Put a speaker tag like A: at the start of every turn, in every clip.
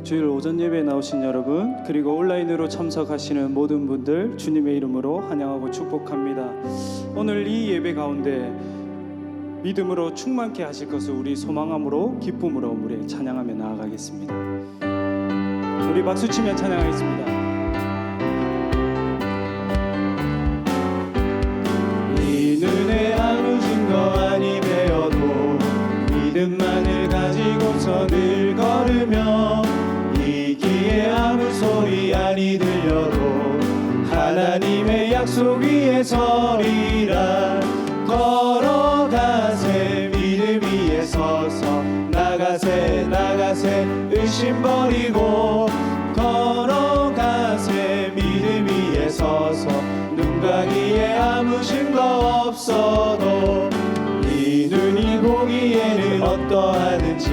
A: 주일 오전 예배에 나오신 여러분, 그리고 온라인으로 참석하시는 모든 분들 주님의 이름으로 환영하고 축복합니다. 오늘 이 예배 가운데 믿음으로 충만케 하실 것을 우리 소망함으로 기쁨으로 우리 찬양하며 나아가겠습니다. 우리 박수치며 찬양하겠습니다. 이 눈에 아무 증거 아니 배어도 믿음만을 가지고서 늘 걸으며 이기에 아무 소리 아니 들려도 하나님의 약속 위에 서리라. 걸어가세 믿음 위에 서서 나가세 나가세 의심 버리고 걸어가세 믿음 위에 서서 눈 가기에 아무 증거 없어도 이 눈이 보기에는 어떠하든지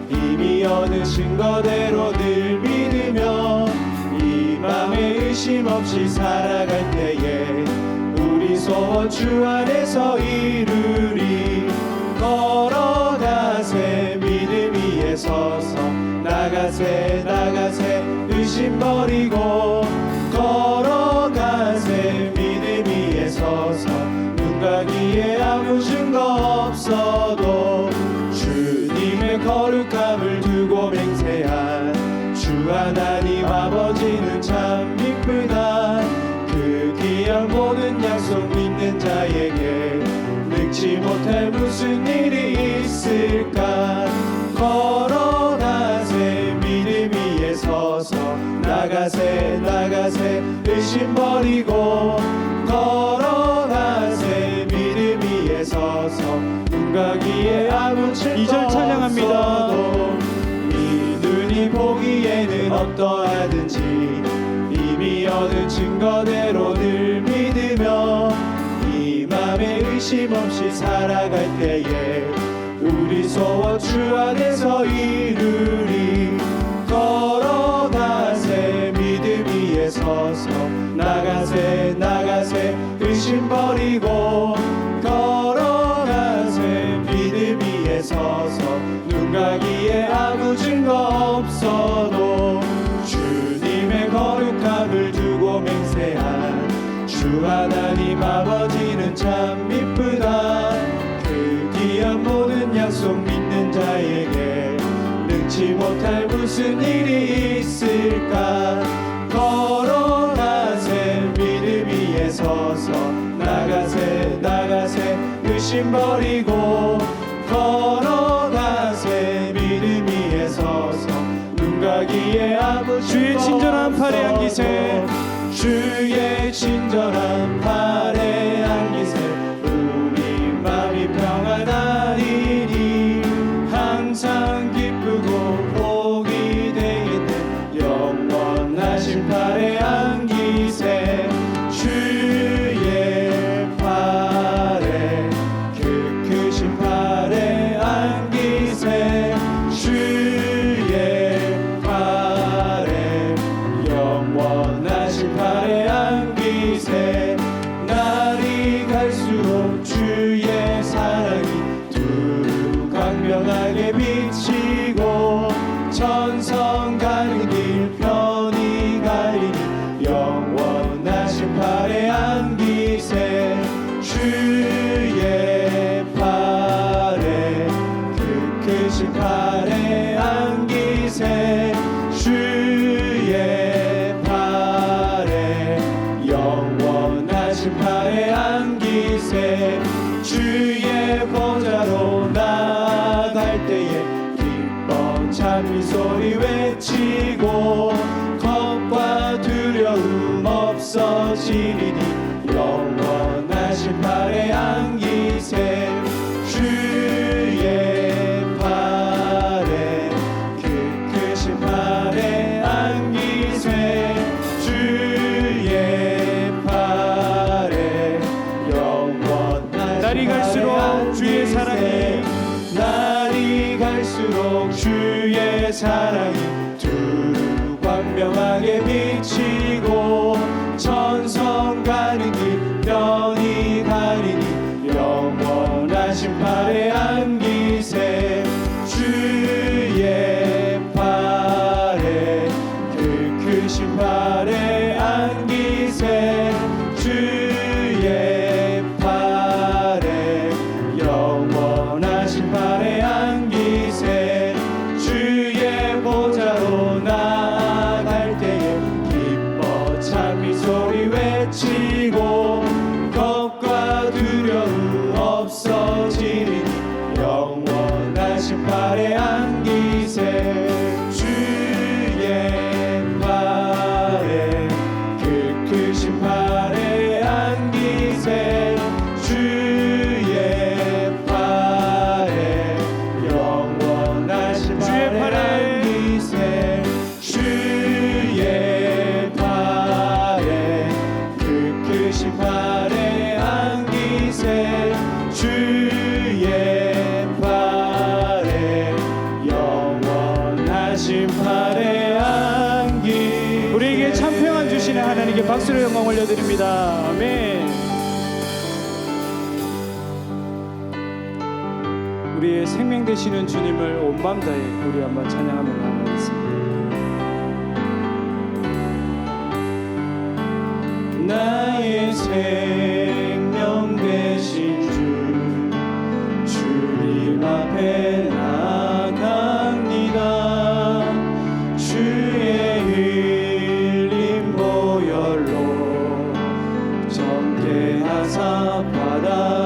A: 이미 어느 증거대로 늘 믿으며 이 맘에 의심 없이 살아갈 때에 우리 소원 주 안에서 이루리. 걸어가세 믿음 위에 서서 나가세 나가세 의심 버리고 걸어가세 믿음 위에 서서 눈 가기에 아무 증거 없어도 주님의 거룩함을 두고 맹세한 주 하나님 아버지는 참 이쁘다. 그 귀한 모든 약속 믿는 자에게 늙지 못할 무슨 일이 있을까. 걸어가세 믿음 위에 서서 나가세 나가세 의심 버리고 걸어가세 믿음 위에 서서 눈 가기에 아무 증거 없어도 이 눈이 보기에는 어떠하든지 이미 어느 증거대로 늘 믿으며 이 맘에 의심 없이 살아갈 때에 우리 소원 주 안에서 이루리. 걸어가세 믿음 위에 서서 나가세 나가세 의심 버리고 걸어가세 믿음 위에 서서 눈 가기에 아무 증거 없어도 주님의 거룩함을 두고 맹세한 주 하나님 아버지는 참 이쁘다. 그 귀한 모든 약속 믿는 자에게 늙지 못할 무슨 일이 있을까. 걸어가세 믿음 위에 서서 나가세 나가세 의심 버리고 걸어가세 믿음 위에 서서 눈 가기에 아무 주의 친절한 팔에 안기세. 주의 친절한 팔에 안기세. 우리 마음이 평안하리니 항상 기쁘고 복이 되겠네. 영원하신 팔에 안기세. 주의 팔에 그 크신 팔에 안기세. 주의 팔에 영원하신 팔에 안기세. 날이 갈수록 주의 사랑이 두루 광명하게 비치고 천성 가는 길 편히 가리니 영원하신 팔에 안기세. 주의 팔에 그 크신 팔에 안기세. 주의 팔에 영원하신 팔에 안기세. 주의 보좌로 나아갈 때에 기뻐 찬미 소리 외치고 겁과 두려움 없어지리니 영원하신 팔에 안기세. 주의 팔에 그 크신 팔에 안기세. 주의 팔에 영원하신 날이 갈수록 주의 사랑이 날이 갈수록 주의 사랑이 두루 광명하게 비치고 천성 가는 길 편히 가리니 영원하신 팔에 안기세. 주의 팔 하나님께 박수로 영광 올려드립니다. 아멘. 우리의 생명 되시는 주님을 온 마음 다해 우리 한번 찬양하며 나아가겠습니다. 나의 생명 되신 주 주님 앞에 나아갑니다. 주의 흘린 보혈로 정죄하사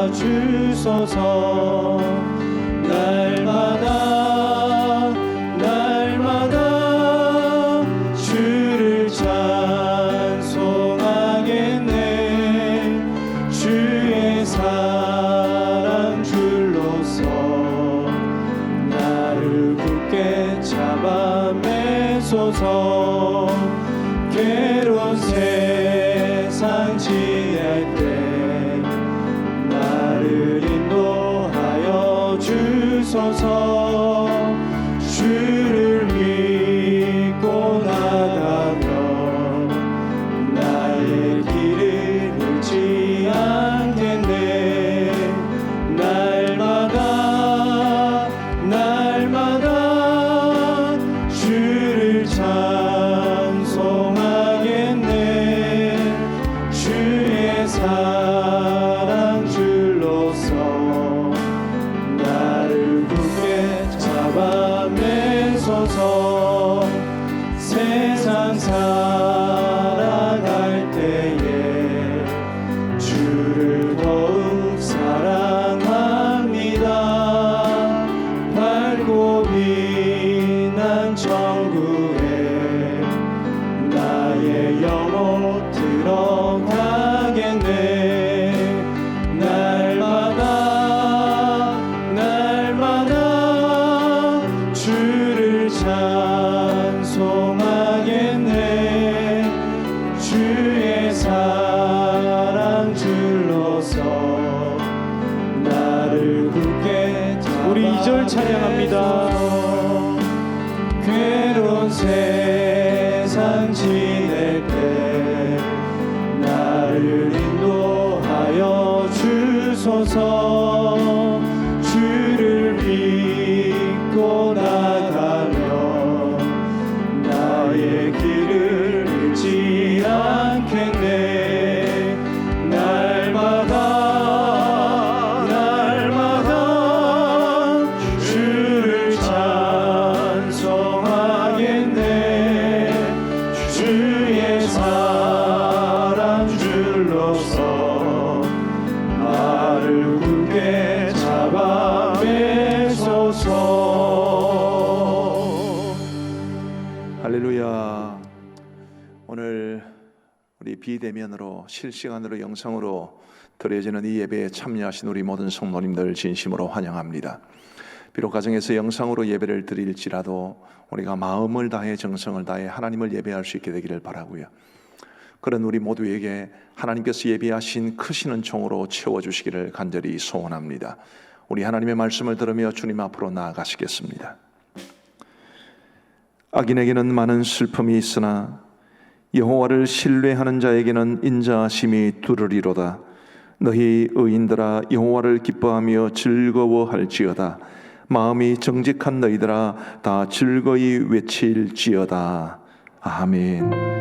A: 받아주소서. 날마다 주를 찬송하겠네. 주의 사랑 줄로서 나를 굳게 잡아 매소서. 괴로운 세상 지낼 때 나를 인도하여 주소서. 주를 믿고 나가면 나의 길을 잃지 않겠네. 날마다 주를 찬송하겠네. 주의 사랑 줄로서 나를 굳게 잡아 매소서. 세상 살아갈 때에 주를 더욱 사랑합니다. 밝고 빛난 천국에 나의 영혼 들어가겠네. 날마다 주를 찬송하겠네. 주의 사랑 줄로서 나를 굳게 잡아. 우리 2절 찬양합니다. 괴로운 세상 지낼 때 나를 인도하여 주소서. 주를 믿고 나가면 나의 길을 잃지 않겠네. 날마다 주를 찬송하겠네. 주의 사랑 줄로서 나를 굳게 잡아 매소서.
B: 할렐루야. 오늘 우리 비대면으로 실시간으로 영상으로 드려지는 이 예배에 참여하신 우리 모든 성도님들 진심으로 환영합니다. 비록 가정에서 영상으로 예배를 드릴지라도 우리가 마음을 다해 정성을 다해 하나님을 예배할 수 있게 되기를 바라고요. 그런 우리 모두에게 하나님께서 예비하신 크신 은총으로 채워주시기를 간절히 소원합니다. 우리 하나님의 말씀을 들으며 주님 앞으로 나아가시겠습니다. 악인에게는 많은 슬픔이 있으나 여호와를 신뢰하는 자에게는 인자하심이 두르리로다. 너희 의인들아 여호와를 기뻐하며 즐거워할지어다. 마음이 정직한 너희들아 다 즐거이 외칠지어다. 아멘.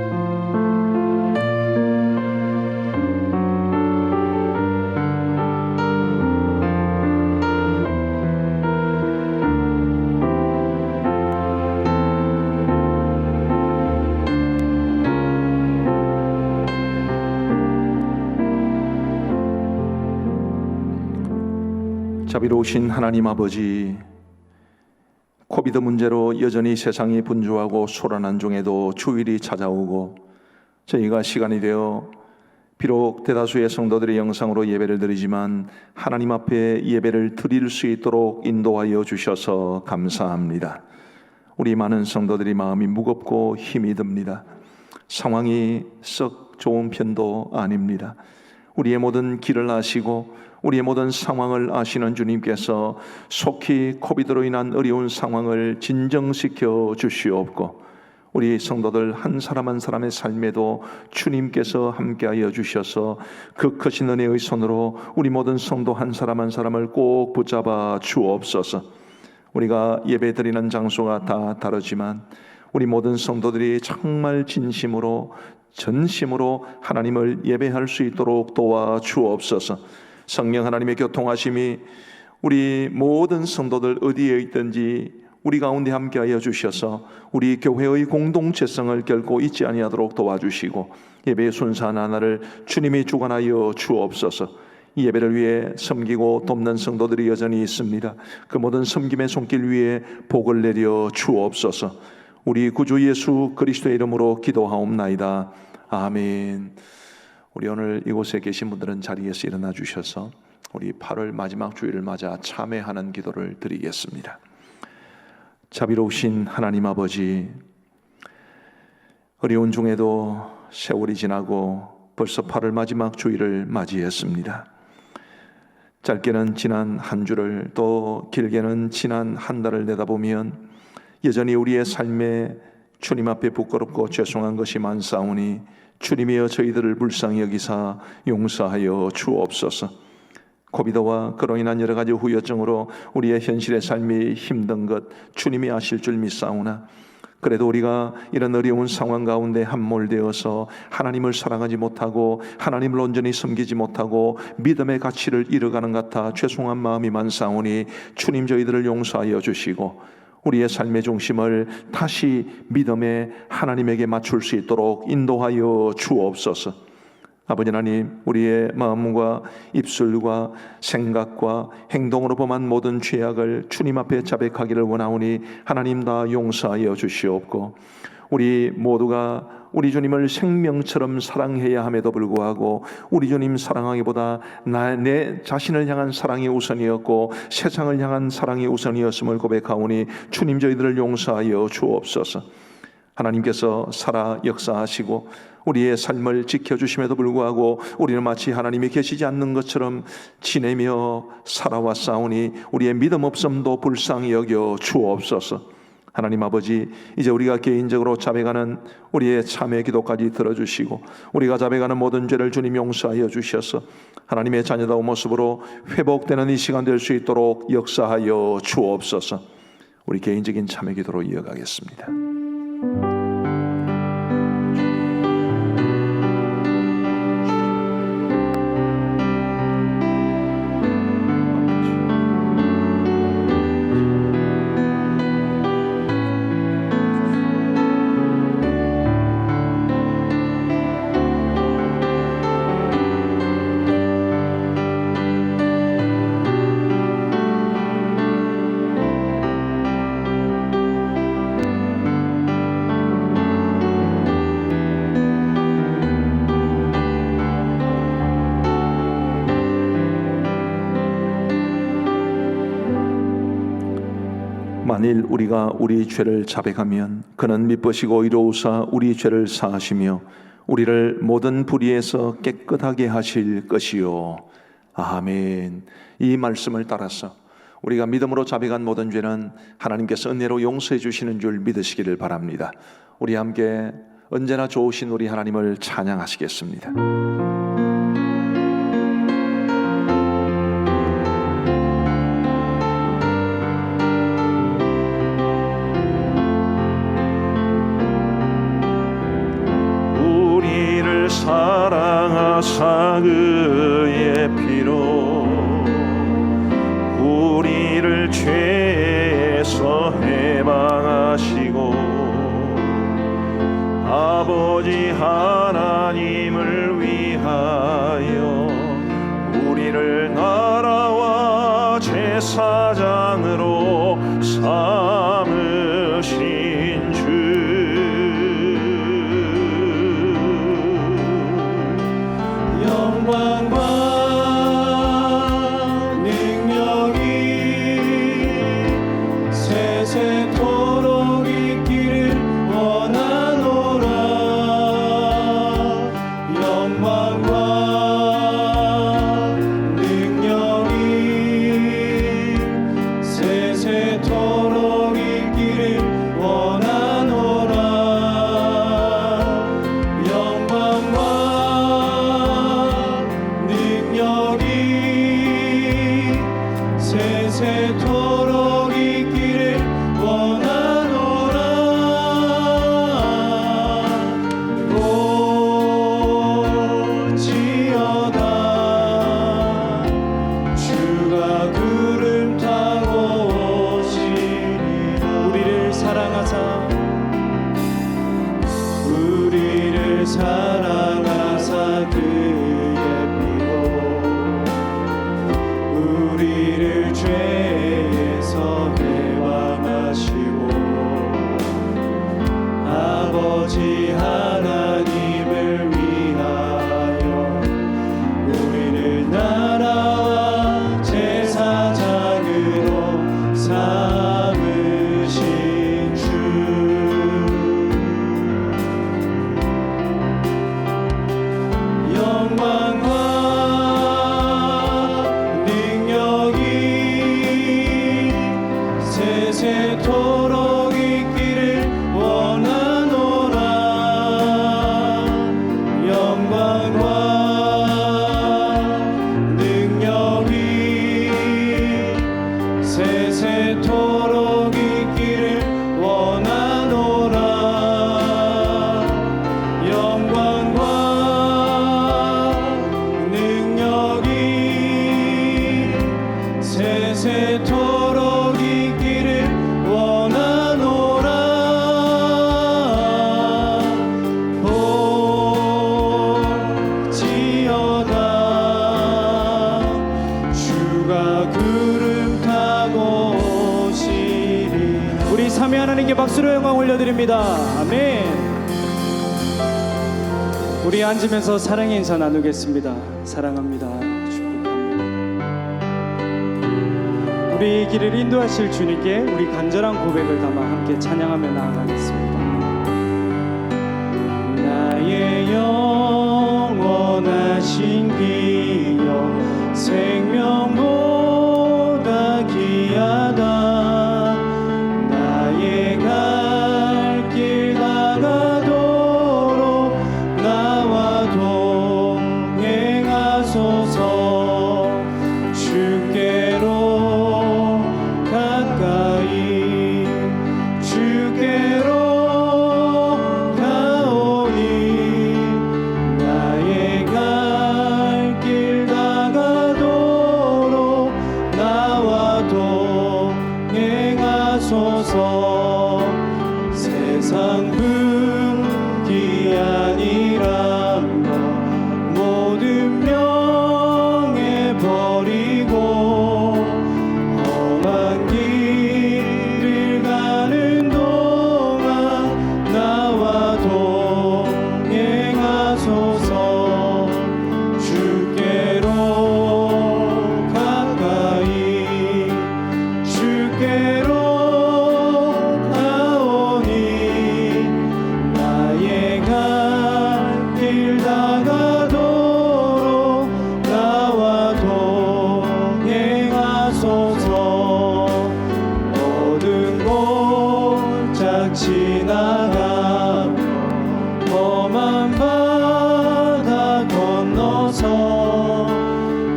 B: 자비로우신 하나님 아버지, 코비드 문제로 여전히 세상이 분주하고 소란한 중에도 주일이 찾아오고 저희가 시간이 되어 비록 대다수의 성도들이 영상으로 예배를 드리지만 하나님 앞에 예배를 드릴 수 있도록 인도하여 주셔서 감사합니다. 우리 많은 성도들이 마음이 무겁고 힘이 듭니다. 상황이 썩 좋은 편도 아닙니다. 우리의 모든 길을 아시고 우리의 모든 상황을 아시는 주님께서 속히 코비드로 인한 어려운 상황을 진정시켜 주시옵고 우리 성도들 한 사람 한 사람의 삶에도 주님께서 함께하여 주셔서 그 크신 은혜의 손으로 우리 모든 성도 한 사람 한 사람을 꼭 붙잡아 주옵소서. 우리가 예배드리는 장소가 다 다르지만 우리 모든 성도들이 정말 진심으로 전심으로 하나님을 예배할 수 있도록 도와 주옵소서. 성령 하나님의 교통하심이 우리 모든 성도들 어디에 있든지 우리 가운데 함께하여 주셔서 우리 교회의 공동체성을 결코 잊지 아니하도록 도와주시고 예배의 순수한 하나를 주님이 주관하여 주옵소서. 이 예배를 위해 섬기고 돕는 성도들이 여전히 있습니다. 그 모든 섬김의 손길 위에 복을 내려 주옵소서. 우리 구주 예수 그리스도의 이름으로 기도하옵나이다. 아멘. 우리 오늘 이곳에 계신 분들은 자리에서 일어나 주셔서 우리 8월 마지막 주일을 맞아 참회하는 기도를 드리겠습니다. 자비로우신 하나님 아버지, 어려운 중에도 세월이 지나고 벌써 8월 마지막 주일을 맞이했습니다. 짧게는 지난 한 주를 또 길게는 지난 한 달을 내다보면 여전히 우리의 삶에 주님 앞에 부끄럽고 죄송한 것이 많사오니 주님이여 저희들을 불쌍히 여기사 용서하여 주옵소서. 코비드와 그로 인한 여러 가지 후유증으로 우리의 현실의 삶이 힘든 것 주님이 아실 줄 믿사오나 그래도 우리가 이런 어려운 상황 가운데 함몰되어서 하나님을 사랑하지 못하고 하나님을 온전히 섬기지 못하고 믿음의 가치를 잃어가는 것 같아 죄송한 마음이 많사오니 주님 저희들을 용서하여 주시고 우리의 삶의 중심을 다시 믿음의 하나님에게 맞출 수 있도록 인도하여 주옵소서. 아버지 하나님, 우리의 마음과 입술과 생각과 행동으로 범한 모든 죄악을 주님 앞에 자백하기를 원하오니 하나님 다 용서하여 주시옵고 우리 모두가 우리 주님을 생명처럼 사랑해야 함에도 불구하고 우리 주님 사랑하기보다 내 자신을 향한 사랑이 우선이었고 세상을 향한 사랑이 우선이었음을 고백하오니 주님 저희들을 용서하여 주옵소서. 하나님께서 살아 역사하시고 우리의 삶을 지켜주심에도 불구하고 우리는 마치 하나님이 계시지 않는 것처럼 지내며 살아왔사오니 우리의 믿음 없음도 불쌍히 여겨 주옵소서. 하나님 아버지, 이제 우리가 개인적으로 자백하는 우리의 참회 기도까지 들어주시고 우리가 자백하는 모든 죄를 주님 용서하여 주셔서 하나님의 자녀다운 모습으로 회복되는 이 시간 될 수 있도록 역사하여 주옵소서. 우리 개인적인 참회 기도로 이어가겠습니다. 만일 우리가 우리 죄를 자백하면 그는 미쁘시고 의로우사 우리 죄를 사하시며 우리를 모든 불의에서 깨끗하게 하실 것이요. 아멘. 이 말씀을 따라서 우리가 믿음으로 자백한 모든 죄는 하나님께서 은혜로 용서해 주시는 줄 믿으시기를 바랍니다. 우리 함께 언제나 좋으신 우리 하나님을 찬양하시겠습니다. 사랑하사 그의 피로 우리를 죄에서 해방하시고 아버지 하나님을 위하여 우리를 나라와 제사장으로 삼으신 주 영광과 능력이 세세토록 있기를 원하노라. 영광과 능력이
A: 아버지 하나님을 위하여 우리를 나라와 제사장으로 삼으신 주 영광과 능력이 세세토록 있기를 원하노라. 영광과 능력이 세세토록 있기를 원하노라. 영광과 능력이 세세토록 있기를 원하노라. 볼지어다 주가 구름 타고 오시리. 우리 삼위 하나님께 박수로 영광 올려드립니다. 아멘. 우리 앉으면서 사랑의 인사 나누겠습니다. 사랑합니다. 축복합니다. 우리 길을 인도하실 주님께 우리 간절한 고백을 담아 함께 찬양하며 나아가겠습니다. 나의 영원하신 기여 생명보다 귀하다. 나의 갈 길 다가도록 나와 동행하소서. 주께로 가까이 주께로 가오니. 나의 갈 길 다가도록 나와 동행하소서. 세상 분기 아니란 것 모든 명예 버리고 험한 길을 가는 동안 나와 동행하소서. 주께로 가까이 주께로 가오니. 나의 갈 길 다가도록 나와 동행하소서. 모든 골짝 지나가며 험한 바다 건너서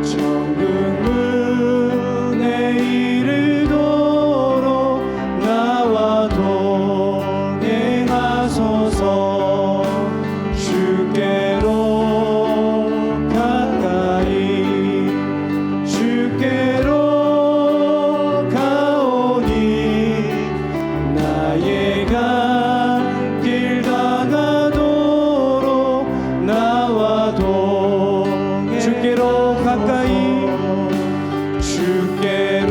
A: 천국 문에 이르도록 나와 동행하소서. 주께로 가까이 주께로 가오니. 나의 갈 길 다가도록 나와 동행. 주께로 가까이 주께로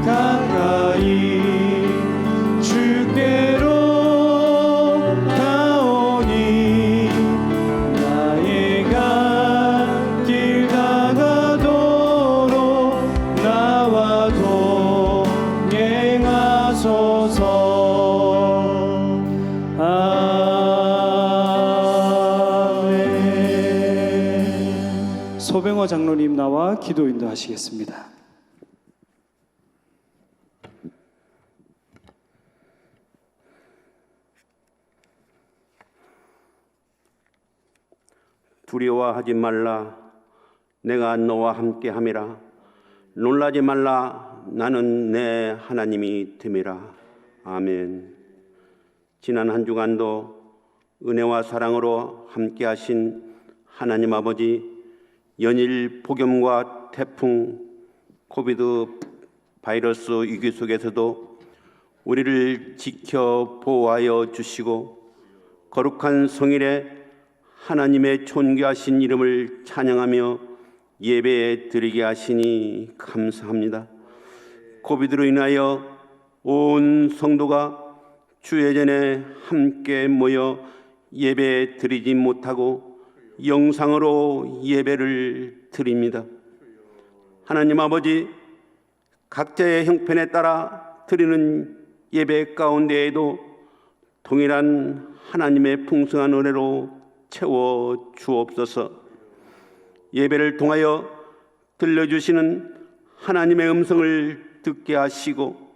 A: 가까이 주께로 가오니. 나의 갈 길 다가도록 나와 동행하소서. 아멘. 소병호 장로님 나와 기도 인도하시겠습니다.
C: 두려워하지 말라. 내가 너와 함께함이라. 놀라지 말라. 나는 내 하나님이 됨이라. 아멘. 지난 한 주간도 은혜와 사랑으로 함께하신 하나님 아버지, 연일 폭염과 태풍, 코비드 바이러스 위기 속에서도 우리를 지켜 보호하여 주시고 거룩한 성일에 하나님의 존귀하신 이름을 찬양하며 예배 드리게 하시니 감사합니다. 코비드로 인하여 온 성도가 주예전에 함께 모여 예배 드리지 못하고 영상으로 예배를 드립니다. 하나님 아버지, 각자의 형편에 따라 드리는 예배 가운데에도 동일한 하나님의 풍성한 은혜로 채워 주옵소서. 예배를 통하여 들려주시는 하나님의 음성을 듣게 하시고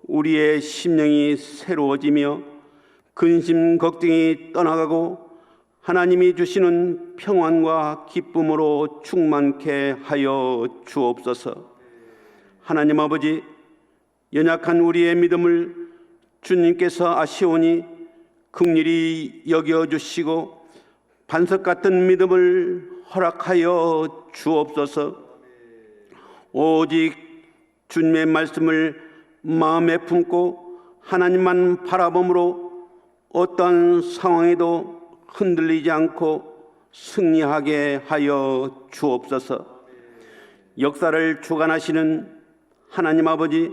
C: 우리의 심령이 새로워지며 근심 걱정이 떠나가고 하나님이 주시는 평안과 기쁨으로 충만케 하여 주옵소서. 하나님 아버지, 연약한 우리의 믿음을 주님께서 아시오니 긍휼히 여겨주시고 반석 같은 믿음을 허락하여 주옵소서. 오직 주님의 말씀을 마음에 품고 하나님만 바라봄으로 어떤 상황에도 흔들리지 않고 승리하게 하여 주옵소서. 역사를 주관하시는 하나님 아버지,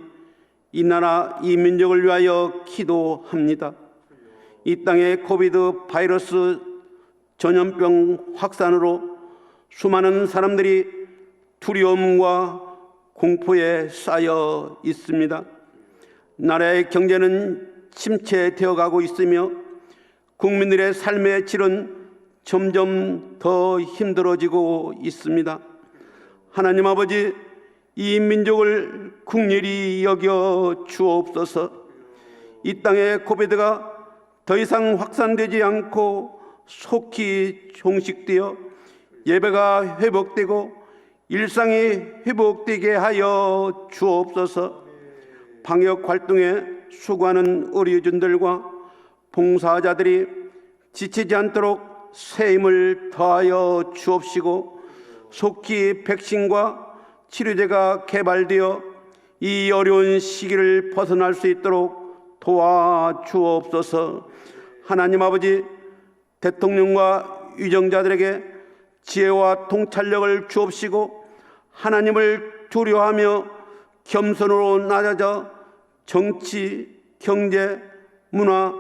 C: 이 나라 이 민족을 위하여 기도합니다. 이 땅의 코비드 바이러스 전염병 확산으로 수많은 사람들이 두려움과 공포에 쌓여 있습니다. 나라의 경제는 침체되어 가고 있으며 국민들의 삶의 질은 점점 더 힘들어지고 있습니다. 하나님 아버지, 이 민족을 긍휼히 여겨 주옵소서. 이 땅의 코비드가 더 이상 확산되지 않고 속히 종식되어 예배가 회복되고 일상이 회복되게 하여 주옵소서. 방역 활동에 수고하는 의료진들과 봉사자들이 지치지 않도록 새 힘을 더하여 주옵시고 속히 백신과 치료제가 개발되어 이 어려운 시기를 벗어날 수 있도록 도와주옵소서. 하나님 아버지, 대통령과 위정자들에게 지혜와 통찰력을 주옵시고 하나님을 두려워하며 겸손으로 낮아져 정치, 경제, 문화,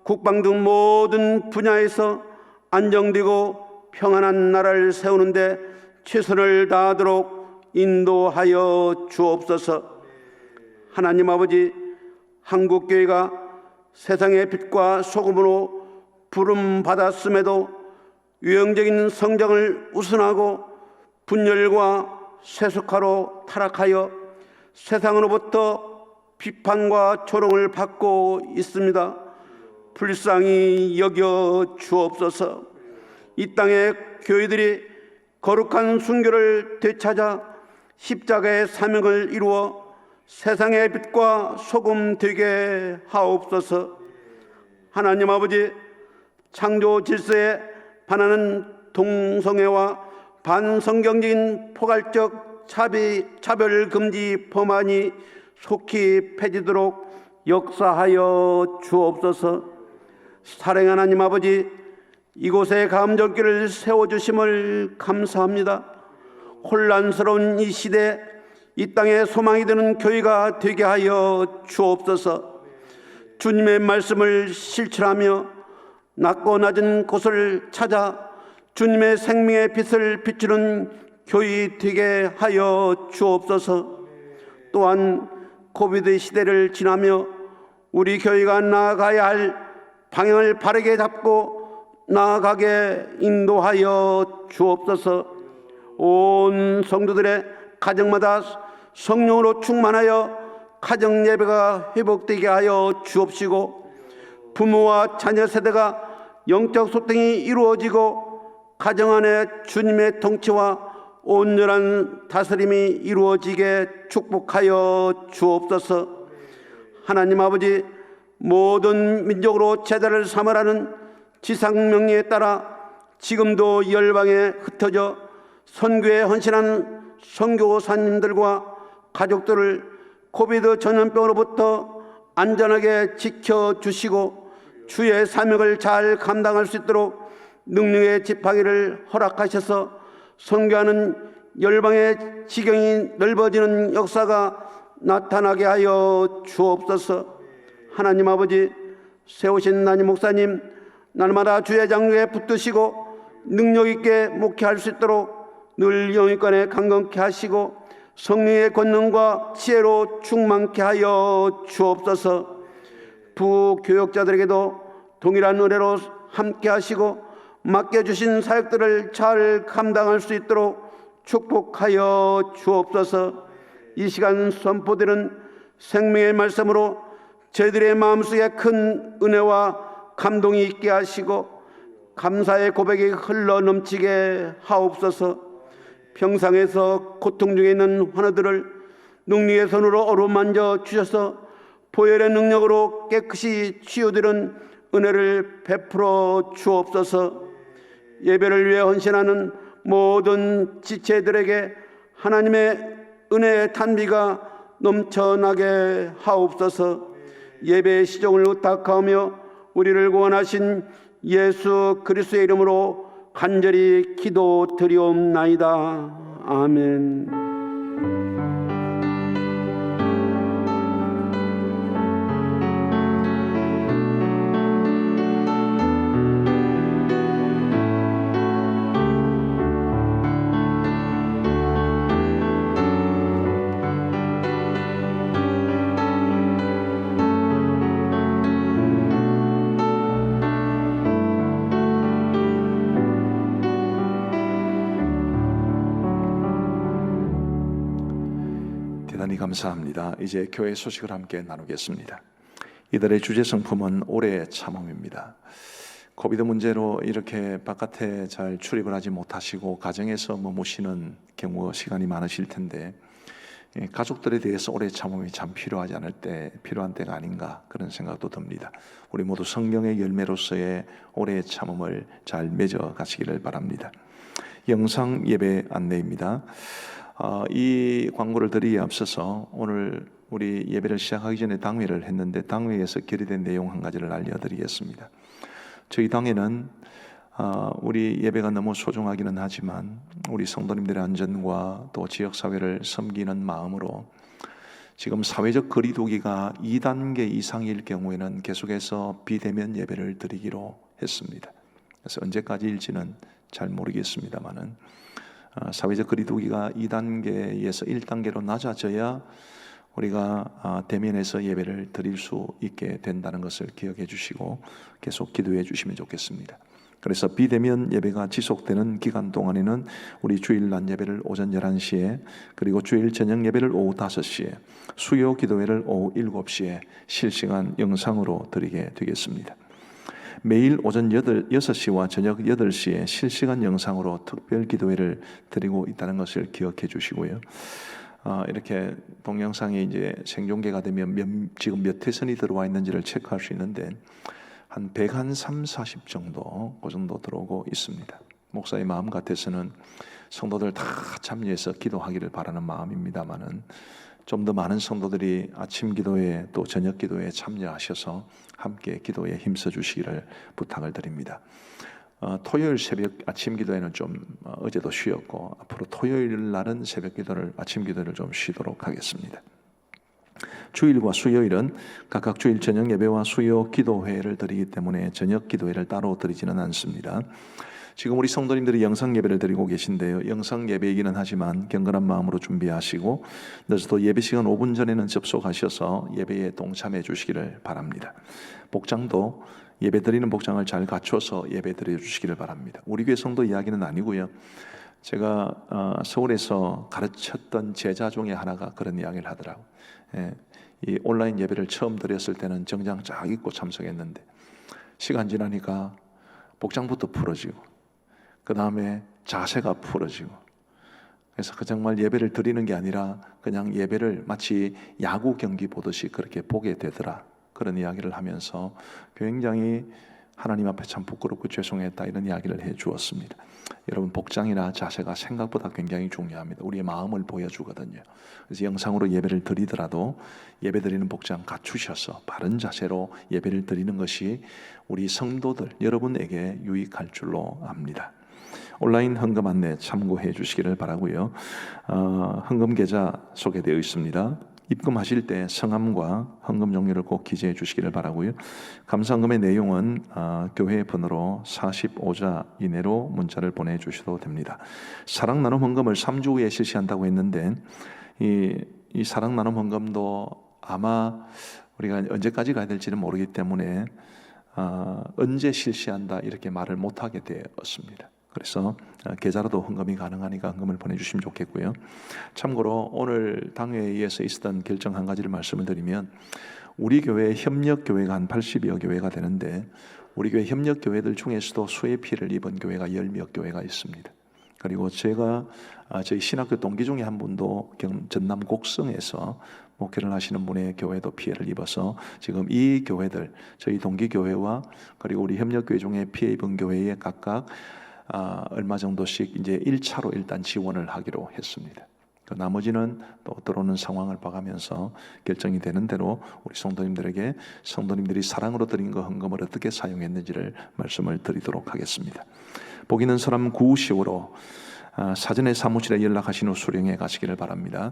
C: 국방 등 모든 분야에서 안정되고 평안한 나라를 세우는데 최선을 다하도록 인도하여 주옵소서. 하나님 아버지, 한국교회가 세상의 빛과 소금으로 부름받았음에도 유형적인 성장을 우선하고 분열과 세속화로 타락하여 세상으로부터 비판과 조롱을 받고 있습니다. 불쌍히 여겨 주옵소서. 이 땅의 교회들이 거룩한 순교를 되찾아 십자가의 사명을 이루어 세상의 빛과 소금 되게 하옵소서. 하나님 아버지, 창조 질서에 반하는 동성애와 반성경적인 포괄적 차별 금지 법안이 속히 폐지되도록 역사하여 주옵소서. 사랑하는 하나님 아버지, 이곳에 감정길을 세워주심을 감사합니다. 혼란스러운 이 시대, 이 땅에 소망이 되는 교회가 되게 하여 주옵소서. 주님의 말씀을 실천하며 낮고 낮은 곳을 찾아 주님의 생명의 빛을 비추는 교회 되게 하여 주옵소서. 또한 코비드 시대를 지나며 우리 교회가 나아가야 할 방향을 바르게 잡고 나아가게 인도하여 주옵소서. 온 성도들의 가정마다 성령으로 충만하여 가정 예배가 회복되게 하여 주옵시고 부모와 자녀 세대가 영적 소통이 이루어지고 가정 안에 주님의 통치와 온전한 다스림이 이루어지게 축복하여 주옵소서. 하나님 아버지, 모든 민족으로 제자를 삼으라는 지상명령에 따라 지금도 열방에 흩어져 선교에 헌신한 선교사님들과 가족들을 코비드 전염병으로부터 안전하게 지켜주시고 주의 사명을 잘 감당할 수 있도록 능력의 지팡이를 허락하셔서 선교하는 열방의 지경이 넓어지는 역사가 나타나게 하여 주옵소서. 하나님 아버지, 세우신 남임 목사님 날마다 주의 장로에 붙드시고 능력 있게 목회할 수 있도록 늘 영육간에 강건케 하시고 성령의 권능과 지혜로 충만케 하여 주옵소서. 부교역자들에게도 동일한 은혜로 함께 하시고 맡겨주신 사역들을 잘 감당할 수 있도록 축복하여 주옵소서. 이 시간 선포되는 생명의 말씀으로 저희들의 마음속에 큰 은혜와 감동이 있게 하시고 감사의 고백이 흘러 넘치게 하옵소서. 평상에서 고통 중에 있는 환우들을 능력의 손으로 어루만져 주셔서 보혈의 능력으로 깨끗이 치유되는 은혜를 베풀어 주옵소서. 예배를 위해 헌신하는 모든 지체들에게 하나님의 은혜의 탄비가 넘쳐나게 하옵소서. 예배의 시종을 의탁하며 우리를 구원하신 예수 그리스도의 이름으로 간절히 기도드리옵나이다. 아멘.
B: 대단히 감사합니다. 이제 교회 소식을 함께 나누겠습니다. 이달의 주제 성품은 올해의 참음입니다. 코비드 문제로 이렇게 바깥에 잘 출입을 하지 못하시고 가정에서 머무시는 경우 시간이 많으실 텐데 가족들에 대해서 올해 참음이 참 필요한 때가 아닌가 그런 생각도 듭니다. 우리 모두 성령의 열매로서의 올해의 참음을 잘 맺어 가시기를 바랍니다. 영상 예배 안내입니다. 이 광고를 드리기에 앞서서 오늘 우리 예배를 시작하기 전에 당회를 했는데 당회에서 결의된 내용 한 가지를 알려드리겠습니다. 저희 당회는 우리 예배가 너무 소중하기는 하지만 우리 성도님들의 안전과 또 지역사회를 섬기는 마음으로 지금 사회적 거리두기가 2단계 이상일 경우에는 계속해서 비대면 예배를 드리기로 했습니다. 그래서 언제까지일지는 잘 모르겠습니다만은 사회적 거리두기가 2단계에서 1단계로 낮아져야 우리가 대면에서 예배를 드릴 수 있게 된다는 것을 기억해 주시고 계속 기도해 주시면 좋겠습니다. 그래서 비대면 예배가 지속되는 기간 동안에는 우리 주일 낮 예배를 오전 11시에 그리고 주일 저녁 예배를 오후 5시에 수요 기도회를 오후 7시에 실시간 영상으로 드리게 되겠습니다. 매일 오전 6시와 저녁 8시에 실시간 영상으로 특별 기도회를 드리고 있다는 것을 기억해 주시고요. 이렇게 동영상이 이제 생중계가 되면 지금 몇 회선이 들어와 있는지를 체크할 수 있는데 한 130, 40 정도 그 정도 들어오고 있습니다. 목사의 마음 같아서는 성도들 다 참여해서 기도하기를 바라는 마음입니다만은 좀 더 많은 성도들이 아침 기도회 또 저녁 기도회에 참여하셔서 함께 기도에 힘써 주시기를 부탁을 드립니다. 토요일 새벽 아침 기도회는 좀 어제도 쉬었고 앞으로 토요일 날은 새벽 기도를 아침 기도를 좀 쉬도록 하겠습니다. 주일과 수요일은 각각 주일 저녁 예배와 수요 기도회를 드리기 때문에 저녁 기도회를 따로 드리지는 않습니다. 지금 우리 성도님들이 영상 예배를 드리고 계신데요. 영상 예배이기는 하지만 경건한 마음으로 준비하시고 늦어도 예배 시간 5분 전에는 접속하셔서 예배에 동참해 주시기를 바랍니다. 복장도 예배 드리는 복장을 잘 갖춰서 예배 드려 주시기를 바랍니다. 우리 교회 성도 이야기는 아니고요. 제가 서울에서 가르쳤던 제자 중에 하나가 그런 이야기를 하더라고요. 이 온라인 예배를 처음 드렸을 때는 정장 쫙 입고 참석했는데 시간 지나니까 복장부터 풀어지고 그 다음에 자세가 풀어지고 그래서 정말 예배를 드리는 게 아니라 그냥 예배를 마치 야구 경기 보듯이 그렇게 보게 되더라. 그런 이야기를 하면서 굉장히 하나님 앞에 참 부끄럽고 죄송했다 이런 이야기를 해 주었습니다. 여러분 복장이나 자세가 생각보다 굉장히 중요합니다. 우리의 마음을 보여주거든요. 그래서 영상으로 예배를 드리더라도 예배 드리는 복장 갖추셔서 바른 자세로 예배를 드리는 것이 우리 성도들 여러분에게 유익할 줄로 압니다. 온라인 헌금 안내 참고해 주시기를 바라고요. 헌금 계좌 소개되어 있습니다. 입금하실 때 성함과 헌금 종류를 꼭 기재해 주시기를 바라고요. 감사헌금의 내용은 교회 번호로 45자 이내로 문자를 보내주셔도 됩니다. 사랑 나눔 헌금을 3주 후에 실시한다고 했는데 이 사랑 나눔 헌금도 아마 우리가 언제까지 가야 될지는 모르기 때문에 언제 실시한다 이렇게 말을 못하게 되었습니다. 그래서 계좌로도 헌금이 가능하니까 헌금을 보내주시면 좋겠고요. 참고로 오늘 당회의에서 있었던 결정 한 가지를 말씀을 드리면, 우리 교회 협력교회가 한 80여 교회가 되는데 우리 교회 협력교회들 중에서도 수해 피해를 입은 교회가 10몇 교회가 있습니다. 그리고 제가 저희 신학교 동기 중에 한 분도 전남 곡성에서 목회를 하시는 분의 교회도 피해를 입어서 지금 이 교회들, 저희 동기 교회와 그리고 우리 협력교회 중에 피해 입은 교회에 각각 얼마 정도씩 이제 1차로 일단 지원을 하기로 했습니다. 그 나머지는 또 들어오는 상황을 봐가면서 결정이 되는 대로 우리 성도님들에게 성도님들이 사랑으로 드린 그 헌금을 어떻게 사용했는지를 말씀을 드리도록 하겠습니다. 복 있는 사람 구시오로 사전에 사무실에 연락하신 후 수령해 가시기를 바랍니다.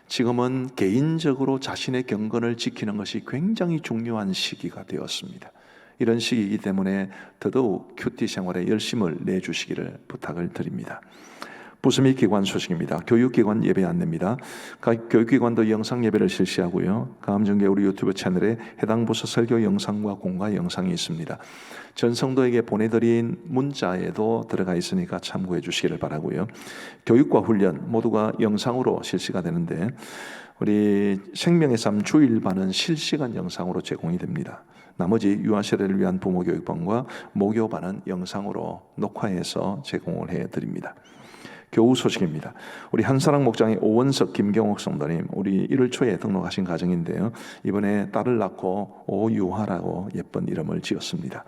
B: 지금은 개인적으로 자신의 경건을 지키는 것이 굉장히 중요한 시기가 되었습니다. 이런 시기이기 때문에 더더욱 큐티 생활에 열심을 내주시기를 부탁을 드립니다. 부수미 기관 소식입니다. 교육기관 예배 안내입니다. 각 교육기관도 영상 예배를 실시하고요. 가암정교 우리 유튜브 채널에 해당 부서 설교 영상과 공과 영상이 있습니다. 전 성도에게 보내드린 문자에도 들어가 있으니까 참고해 주시기를 바라고요. 교육과 훈련 모두가 영상으로 실시가 되는데 우리 생명의 삶 주일반은 실시간 영상으로 제공이 됩니다. 나머지 유아세대를 위한 부모교육반과 모교반은 영상으로 녹화해서 제공을 해드립니다. 교우 소식입니다. 우리 한사랑 목장의 오원석 김경옥 성도님, 우리 1월 초에 등록하신 가정인데요. 이번에 딸을 낳고 오유하라고 예쁜 이름을 지었습니다.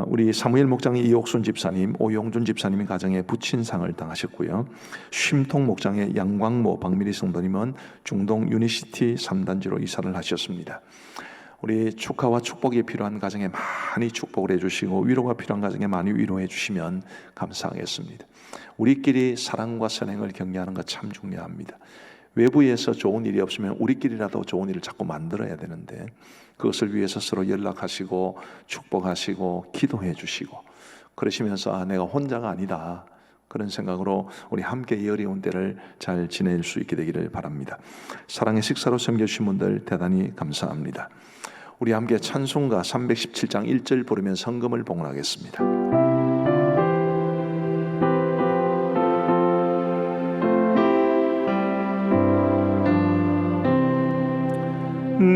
B: 우리 사무엘 목장의 이옥순 집사님, 오용준 집사님의 가정에 부친상을 당하셨고요. 쉼통 목장의 양광모 박미리 성도님은 중동 유니시티 3단지로 이사를 하셨습니다. 우리 축하와 축복이 필요한 가정에 많이 축복을 해주시고 위로가 필요한 가정에 많이 위로해 주시면 감사하겠습니다. 우리끼리 사랑과 선행을 격려하는 것 참 중요합니다. 외부에서 좋은 일이 없으면 우리끼리라도 좋은 일을 자꾸 만들어야 되는데 그것을 위해서 서로 연락하시고 축복하시고 기도해 주시고 그러시면서 내가 혼자가 아니다 그런 생각으로 우리 함께 이 어려운 때를 잘 지낼 수 있게 되기를 바랍니다. 사랑의 식사로 섬겨주신 분들 대단히 감사합니다. 우리 함께 찬송가 317장 1절 부르면서 헌금을 봉헌하겠습니다.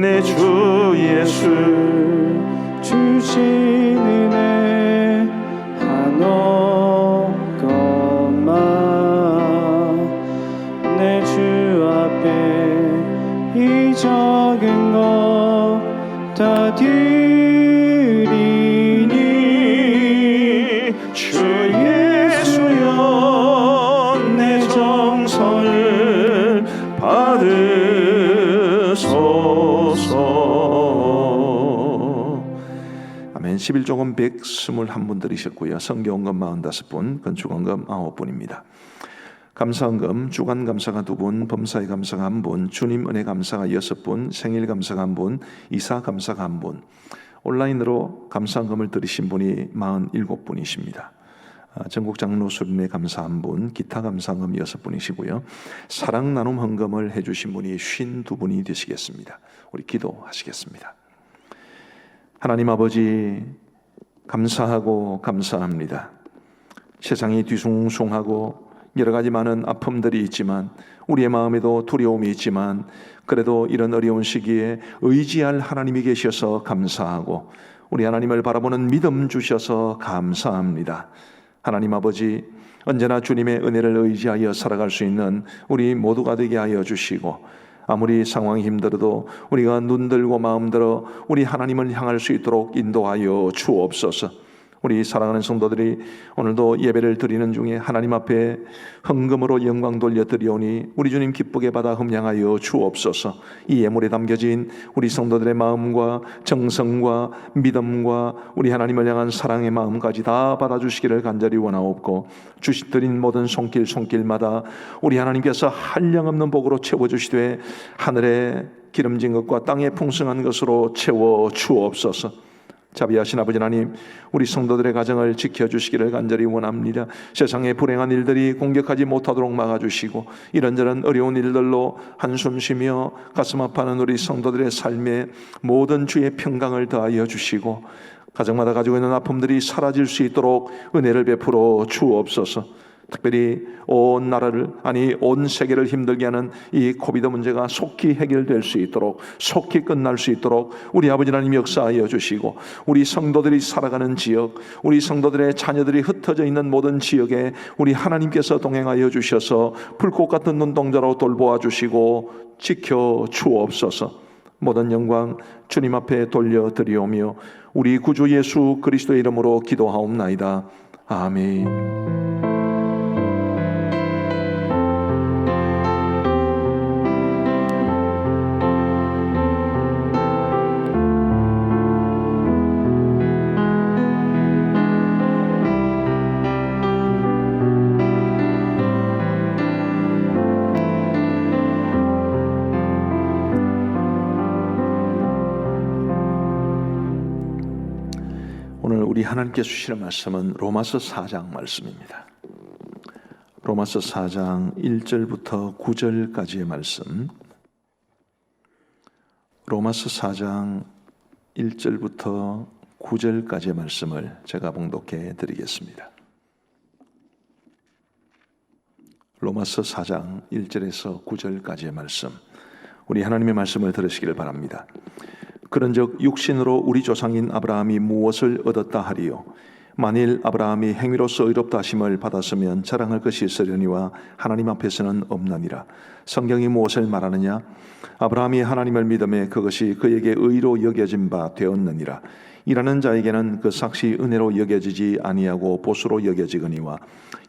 A: 내 주 예수 주신 은혜 한없건만 내 주 앞에 이 적은 것 다 드리니 주 예수여 내 정성을 받으소서.
B: 아멘. 11조금 121분 드리셨고요. 성경헌금 45분, 건축헌금 9분입니다. 감사헌금, 주간 감사가 2분, 범사의 감사가 1분, 주님 은혜 감사가 6분, 생일 감사가 1분, 이사 감사가 1분. 온라인으로 감사헌금을 드리신 분이 47분이십니다. 전국 장로 수련회 감사 1분, 기타 감사헌금 6분이시고요. 사랑 나눔 헌금을 해주신 분이 52분이 되시겠습니다. 우리 기도하시겠습니다. 하나님 아버지, 감사하고 감사합니다. 세상이 뒤숭숭하고 여러 가지 많은 아픔들이 있지만 우리의 마음에도 두려움이 있지만 그래도 이런 어려운 시기에 의지할 하나님이 계셔서 감사하고 우리 하나님을 바라보는 믿음 주셔서 감사합니다. 하나님 아버지, 언제나 주님의 은혜를 의지하여 살아갈 수 있는 우리 모두가 되게 하여 주시고 아무리 상황이 힘들어도 우리가 눈 들고 마음 들어 우리 하나님을 향할 수 있도록 인도하여 주옵소서. 우리 사랑하는 성도들이 오늘도 예배를 드리는 중에 하나님 앞에 헌금으로 영광 돌려 드리오니 우리 주님 기쁘게 받아 흠양하여 주옵소서. 이 예물에 담겨진 우리 성도들의 마음과 정성과 믿음과 우리 하나님을 향한 사랑의 마음까지 다 받아주시기를 간절히 원하옵고, 드린 모든 손길마다 우리 하나님께서 한량없는 복으로 채워주시되 하늘의 기름진 것과 땅의 풍성한 것으로 채워 주옵소서. 자비하신 아버지 하나님, 우리 성도들의 가정을 지켜주시기를 간절히 원합니다. 세상의 불행한 일들이 공격하지 못하도록 막아주시고, 이런저런 어려운 일들로 한숨 쉬며 가슴 아파하는 우리 성도들의 삶에 모든 주의 평강을 더하여 주시고, 가정마다 가지고 있는 아픔들이 사라질 수 있도록 은혜를 베풀어 주옵소서. 특별히 온 나라를, 아니 온 세계를 힘들게 하는 이 코비드 문제가 속히 해결될 수 있도록, 속히 끝날 수 있도록 우리 아버지 하나님 역사하여 주시고, 우리 성도들이 살아가는 지역, 우리 성도들의 자녀들이 흩어져 있는 모든 지역에 우리 하나님께서 동행하여 주셔서 불꽃 같은 눈동자로 돌보아 주시고 지켜 주옵소서. 모든 영광 주님 앞에 돌려드리오며 우리 구주 예수 그리스도의 이름으로 기도하옵나이다. 아멘. 오늘 우리 하나님께서 주시는 말씀은 로마서 4장 말씀입니다. 로마서 4장 1절부터 9절까지의 말씀. 로마서 4장 1절부터 9절까지의 말씀을 제가 봉독해 드리겠습니다. 로마서 4장 1절에서 9절까지의 말씀, 우리 하나님의 말씀을 들으시기를 바랍니다. 그런즉 육신으로 우리 조상인 아브라함이 무엇을 얻었다 하리요? 만일 아브라함이 행위로서 의롭다 하심을 받았으면 자랑할 것이 있으려니와 하나님 앞에서는 없나니라. 성경이 무엇을 말하느냐? 아브라함이 하나님을 믿음에 그것이 그에게 의로 여겨진 바 되었느니라. 일하는 자에게는 그 삭시 은혜로 여겨지지 아니하고 보수로 여겨지거니와,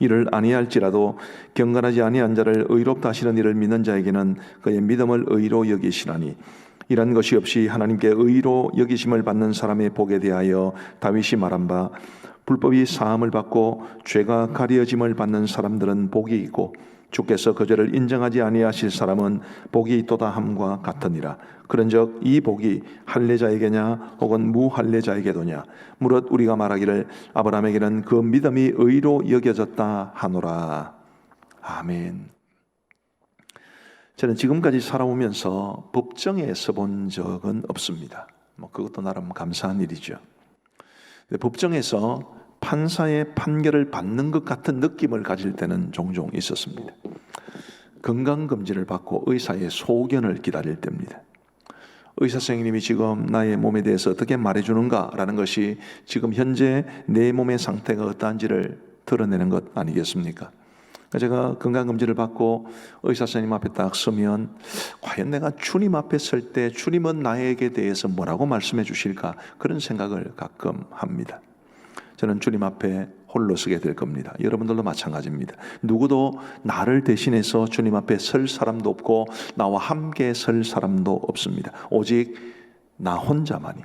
B: 이를 아니할지라도 경건하지 아니한 자를 의롭다 하시는 이를 믿는 자에게는 그의 믿음을 의로 여기시나니, 이런 것이 없이 하나님께 의로 여기심을 받는 사람의 복에 대하여 다윗이 말한 바, 불법이 사함을 받고 죄가 가려짐을 받는 사람들은 복이 있고 주께서 그 죄를 인정하지 아니하실 사람은 복이 있도다 함과 같으니라. 그런즉 이 복이 할례자에게냐 혹은 무할례자에게도냐? 무릇 우리가 말하기를 아브라함에게는 그 믿음이 의로 여겨졌다 하노라. 아멘. 저는 지금까지 살아오면서 법정에 서본 적은 없습니다. 그것도 나름 감사한 일이죠. 법정에서 판사의 판결을 받는 것 같은 느낌을 가질 때는 종종 있었습니다. 건강검진을 받고 의사의 소견을 기다릴 때입니다. 의사 선생님이 지금 나의 몸에 대해서 어떻게 말해주는가라는 것이 지금 현재 내 몸의 상태가 어떠한지를 드러내는 것 아니겠습니까? 제가 건강검진을 받고 의사 선생님 앞에 딱 서면 과연 내가 주님 앞에 설 때 주님은 나에게 대해서 뭐라고 말씀해 주실까, 그런 생각을 가끔 합니다. 저는 주님 앞에 홀로 서게 될 겁니다. 여러분들도 마찬가지입니다. 누구도 나를 대신해서 주님 앞에 설 사람도 없고 나와 함께 설 사람도 없습니다. 오직 나 혼자만이,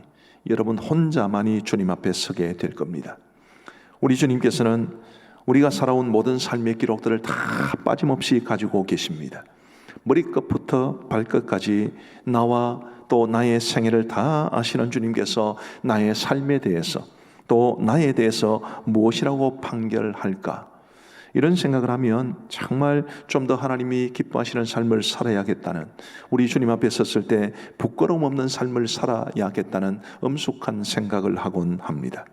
B: 여러분 혼자만이 주님 앞에 서게 될 겁니다. 우리 주님께서는 우리가 살아온 모든 삶의 기록들을 다 빠짐없이 가지고 계십니다. 머리끝부터 발끝까지 나와 또 나의 생애를 다 아시는 주님께서 나의 삶에 대해서, 또 나에 대해서 무엇이라고 판결할까? 이런 생각을 하면 정말 좀 더 하나님이 기뻐하시는 삶을 살아야겠다는, 우리 주님 앞에 섰을 때 부끄러움 없는 삶을 살아야겠다는 엄숙한 생각을 하곤 합니다.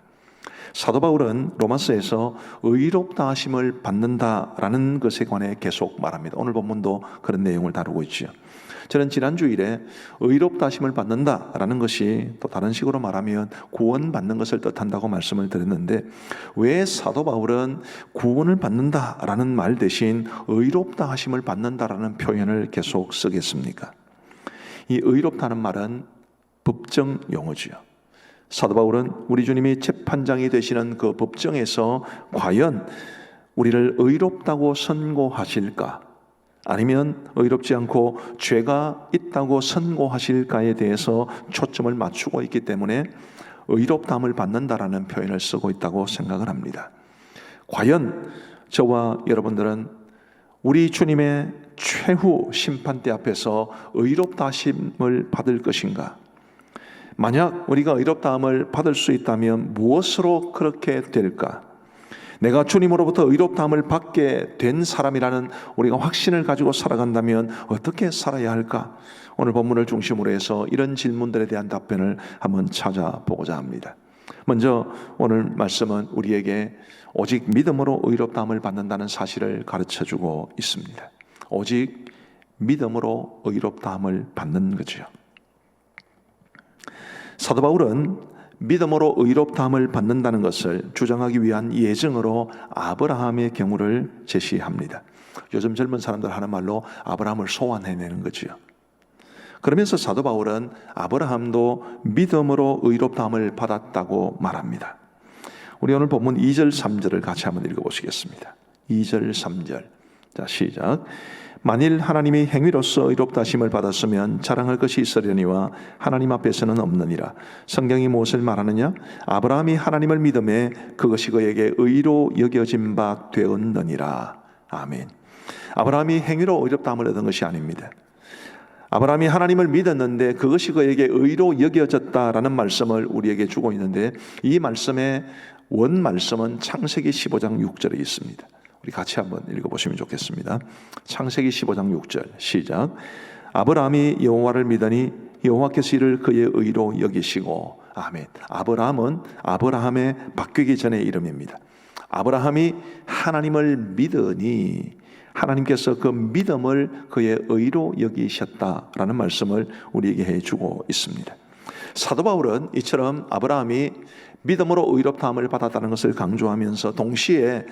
B: 사도 바울은 로마서에서 의롭다 하심을 받는다라는 것에 관해 계속 말합니다. 오늘 본문도 그런 내용을 다루고 있죠. 저는 지난 주일에 의롭다 하심을 받는다라는 것이 또 다른 식으로 말하면 구원받는 것을 뜻한다고 말씀을 드렸는데, 왜 사도 바울은 구원을 받는다라는 말 대신 의롭다 하심을 받는다라는 표현을 계속 쓰겠습니까? 이 의롭다는 말은 법정 용어지요. 사도 바울은 우리 주님이 재판장이 되시는 그 법정에서 과연 우리를 의롭다고 선고하실까? 아니면 의롭지 않고 죄가 있다고 선고하실까에 대해서 초점을 맞추고 있기 때문에 의롭다함을 받는다라는 표현을 쓰고 있다고 생각을 합니다. 과연 저와 여러분들은 우리 주님의 최후 심판대 앞에서 의롭다 하심을 받을 것인가? 만약 우리가 의롭다함을 받을 수 있다면 무엇으로 그렇게 될까? 내가 주님으로부터 의롭다함을 받게 된 사람이라는 우리가 확신을 가지고 살아간다면 어떻게 살아야 할까? 오늘 본문을 중심으로 해서 이런 질문들에 대한 답변을 한번 찾아보고자 합니다. 먼저 오늘 말씀은 우리에게 오직 믿음으로 의롭다함을 받는다는 사실을 가르쳐주고 있습니다. 오직 믿음으로 의롭다함을 받는 거죠. 사도 바울은 믿음으로 의롭다함을 받는다는 것을 주장하기 위한 예증으로 아브라함의 경우를 제시합니다. 요즘 젊은 사람들 하는 말로 아브라함을 소환해내는 거죠. 그러면서 사도 바울은 아브라함도 믿음으로 의롭다함을 받았다고 말합니다. 우리 오늘 본문 2절 3절을 같이 한번 읽어보시겠습니다. 2절 3절. 자, 시작. 만일 하나님이 행위로서 의롭다 하심을 받았으면 자랑할 것이 있으려니와 하나님 앞에서는 없느니라. 성경이 무엇을 말하느냐? 아브라함이 하나님을 믿음에 그것이 그에게 의로 여겨진 바 되었느니라. 아멘. 아브라함이 행위로 의롭다함을 얻은 것이 아닙니다. 아브라함이 하나님을 믿었는데 그것이 그에게 의로 여겨졌다라는 말씀을 우리에게 주고 있는데, 이 말씀의 원 말씀은 창세기 15장 6절에 있습니다. 우리 같이 한번 읽어보시면 좋겠습니다. 창세기 15장 6절 시작. 아브라함이 여호와를 믿으니 여호와께서 이를 그의 의로 여기시고. 아멘. 아브라함은 아브라함의 바뀌기 전의 이름입니다. 아브라함이 하나님을 믿으니 하나님께서 그 믿음을 그의 의로 여기셨다라는 말씀을 우리에게 해주고 있습니다. 사도 바울은 이처럼 아브라함이 믿음으로 의롭다함을 받았다는 것을 강조하면서 동시에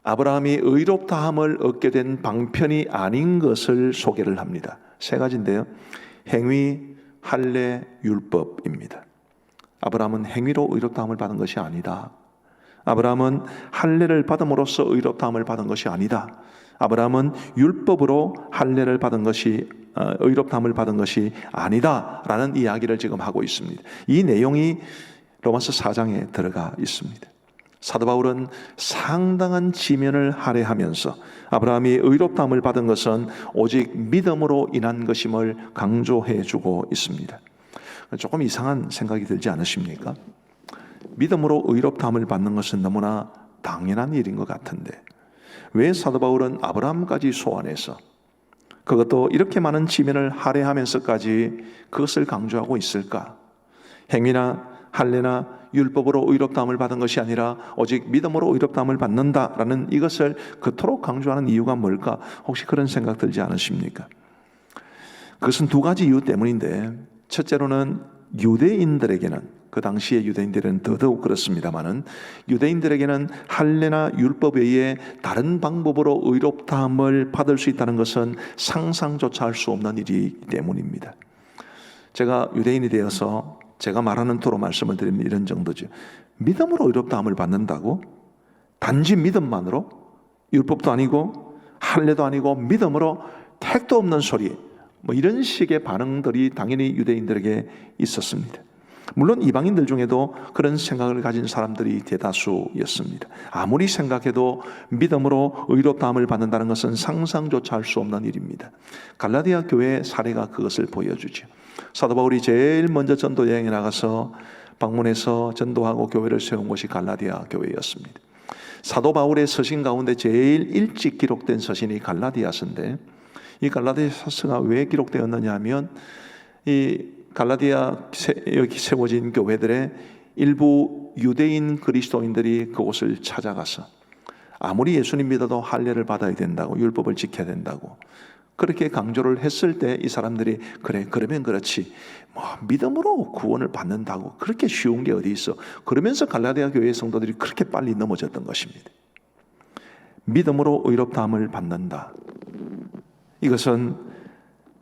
B: 아브라함이 의롭다함을 얻게 된 방편이 아닌 것을 소개를 합니다. 세 가지인데요. 행위, 할례, 율법입니다. 아브라함은 행위로 의롭다함을 받은 것이 아니다. 아브라함은 할례를 받음으로써 의롭다함을 받은 것이 아니다. 아브라함은 율법으로 할례를 받은 것이 의롭다함을 받은 것이 아니다라는 이야기를 지금 하고 있습니다. 이 내용이 로마서 4장에 들어가 있습니다. 사도 바울은 상당한 지면을 할애하면서 아브라함이 의롭다함을 받은 것은 오직 믿음으로 인한 것임을 강조해 주고 있습니다. 조금 이상한 생각이 들지 않으십니까? 믿음으로 의롭다함을 받는 것은 너무나 당연한 일인 것 같은데 왜 사도 바울은 아브라함까지 소환해서, 그것도 이렇게 많은 지면을 할애하면서까지 그것을 강조하고 있을까? 행위나 할례나 율법으로 의롭다함을 받은 것이 아니라 오직 믿음으로 의롭다함을 받는다라는 이것을 그토록 강조하는 이유가 뭘까? 혹시 그런 생각 들지 않으십니까? 그것은 두 가지 이유 때문인데, 첫째로는 유대인들에게는, 그 당시의 유대인들은 더더욱 그렇습니다마는, 유대인들에게는 할례나 율법 외에 다른 방법으로 의롭다함을 받을 수 있다는 것은 상상조차 할 수 없는 일이기 때문입니다. 제가 유대인이 되어서 제가 말하는 토로 말씀을 드리면 이런 정도죠. 믿음으로 의롭다함을 받는다고? 단지 믿음만으로? 율법도 아니고 할례도 아니고 믿음으로 택도 없는 소리, 이런 식의 반응들이 당연히 유대인들에게 있었습니다. 물론 이방인들 중에도 그런 생각을 가진 사람들이 대다수였습니다. 아무리 생각해도 믿음으로 의롭다함을 받는다는 것은 상상조차 할 수 없는 일입니다. 갈라디아 교회의 사례가 그것을 보여주죠. 사도 바울이 제일 먼저 전도 여행에 나가서 방문해서 전도하고 교회를 세운 곳이 갈라디아 교회였습니다. 사도 바울의 서신 가운데 제일 일찍 기록된 서신이 갈라디아서인데, 이 갈라디아서가 왜 기록되었느냐 하면, 이 갈라디아 여기 세워진 교회들의 일부 유대인 그리스도인들이 그곳을 찾아가서 아무리 예수님 믿어도 할례를 받아야 된다고, 율법을 지켜야 된다고 그렇게 강조를 했을 때 이 사람들이 그래, 그러면 그렇지, 믿음으로 구원을 받는다고 그렇게 쉬운 게 어디 있어, 그러면서 갈라디아 교회의 성도들이 그렇게 빨리 넘어졌던 것입니다. 믿음으로 의롭다함을 받는다, 이것은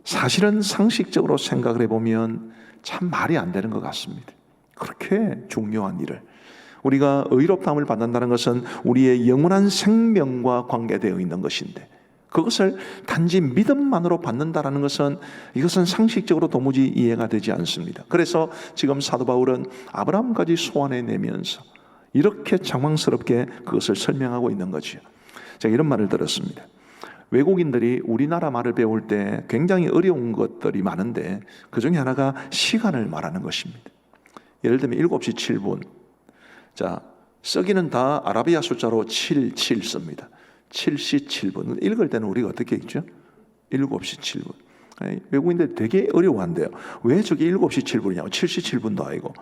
B: 사실은 상식적으로 생각을 해보면 참 말이 안 되는 것 같습니다. 그렇게 중요한 일을, 우리가 의롭다함을 받는다는 것은 우리의 영원한 생명과 관계되어 있는 것인데, 그것을 단지 믿음만으로 받는다라는 것은, 이것은 상식적으로 도무지 이해가 되지 않습니다. 그래서 지금 사도 바울은 아브라함까지 소환해내면서 이렇게 장황스럽게 그것을 설명하고 있는 거지요. 제가 이런 말을 들었습니다. 외국인들이 우리나라 말을 배울 때 굉장히 어려운 것들이 많은데 그 중에 하나가 시간을 말하는 것입니다. 예를 들면 7시 7분. 자, 쓰기는 다 아라비아 숫자로 77 씁니다. 7시 7분. 읽을 때는 우리가 어떻게 읽죠? 7시 7분. 외국인들 되게 어려워한대요. 왜 저게 7시 7분이냐고. 7시 7분도 아니고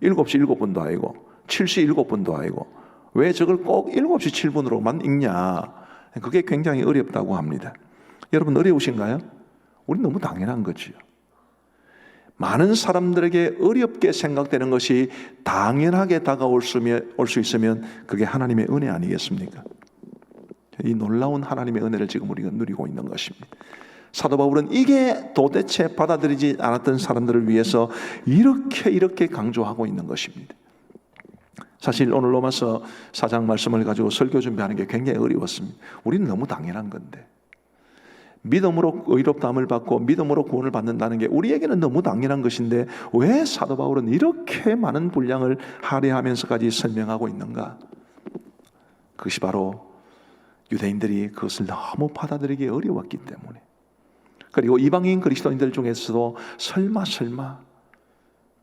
B: 7시 7분도 아니고 7시 7분도 아니고 왜 저걸 꼭 7시 7분으로만 읽냐. 그게 굉장히 어렵다고 합니다. 여러분 어려우신가요? 우린 너무 당연한 거지요. 많은 사람들에게 어렵게 생각되는 것이 당연하게 다가올 수 있으면 그게 하나님의 은혜 아니겠습니까? 이 놀라운 하나님의 은혜를 지금 우리가 누리고 있는 것입니다. 사도 바울은 이게 도대체 받아들이지 않았던 사람들을 위해서 이렇게 강조하고 있는 것입니다. 사실 오늘 로마서 4장 말씀을 가지고 설교 준비하는 게 굉장히 어려웠습니다. 우리는 너무 당연한 건데, 믿음으로 의롭다함을 받고 믿음으로 구원을 받는다는 게 우리에게는 너무 당연한 것인데 왜 사도 바울은 이렇게 많은 분량을 할애하면서까지 설명하고 있는가? 그것이 바로 유대인들이 그것을 너무 받아들이기 어려웠기 때문에, 그리고 이방인 그리스도인들 중에서도 설마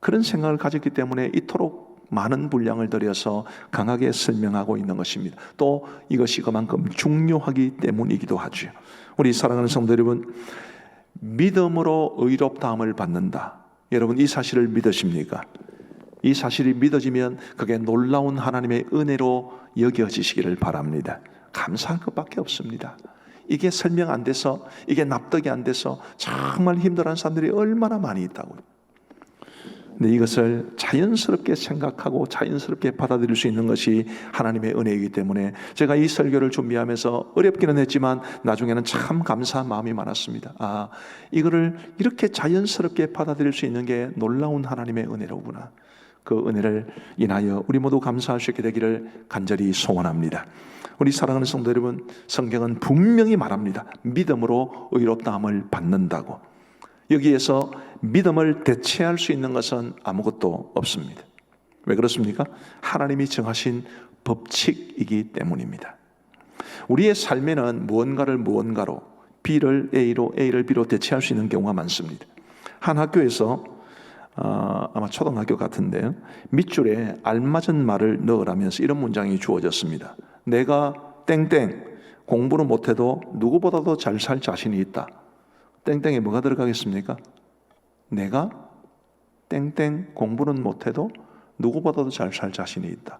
B: 그런 생각을 가졌기 때문에 이토록 많은 분량을 들여서 강하게 설명하고 있는 것입니다. 또 이것이 그만큼 중요하기 때문이기도 하죠. 우리 사랑하는 성도 여러분, 믿음으로 의롭다함을 받는다. 여러분 이 사실을 믿으십니까? 이 사실이 믿어지면 그게 놀라운 하나님의 은혜로 여겨지시기를 바랍니다. 감사할 것밖에 없습니다. 이게 설명 안 돼서, 이게 납득이 안 돼서 정말 힘들어하는 사람들이 얼마나 많이 있다고요. 근데 이것을 자연스럽게 생각하고 자연스럽게 받아들일 수 있는 것이 하나님의 은혜이기 때문에 제가 이 설교를 준비하면서 어렵기는 했지만 나중에는 참 감사한 마음이 많았습니다. 아, 이거를 이렇게 자연스럽게 받아들일 수 있는 게 놀라운 하나님의 은혜로구나. 그 은혜를 인하여 우리 모두 감사할 수 있게 되기를 간절히 소원합니다. 우리 사랑하는 성도 여러분, 성경은 분명히 말합니다. 믿음으로 의롭다함을 받는다고. 여기에서 믿음을 대체할 수 있는 것은 아무것도 없습니다. 왜 그렇습니까? 하나님이 정하신 법칙이기 때문입니다. 우리의 삶에는 무언가를 무언가로, B를 A로, A를 B로 대체할 수 있는 경우가 많습니다. 한 학교에서 아마 초등학교 같은데요, 밑줄에 알맞은 말을 넣으라면서 이런 문장이 주어졌습니다. 내가 땡땡 공부는 못해도 누구보다도 잘 살 자신이 있다. 땡땡에 뭐가 들어가겠습니까? 내가 땡땡 공부는 못해도 누구보다도 잘 살 자신이 있다.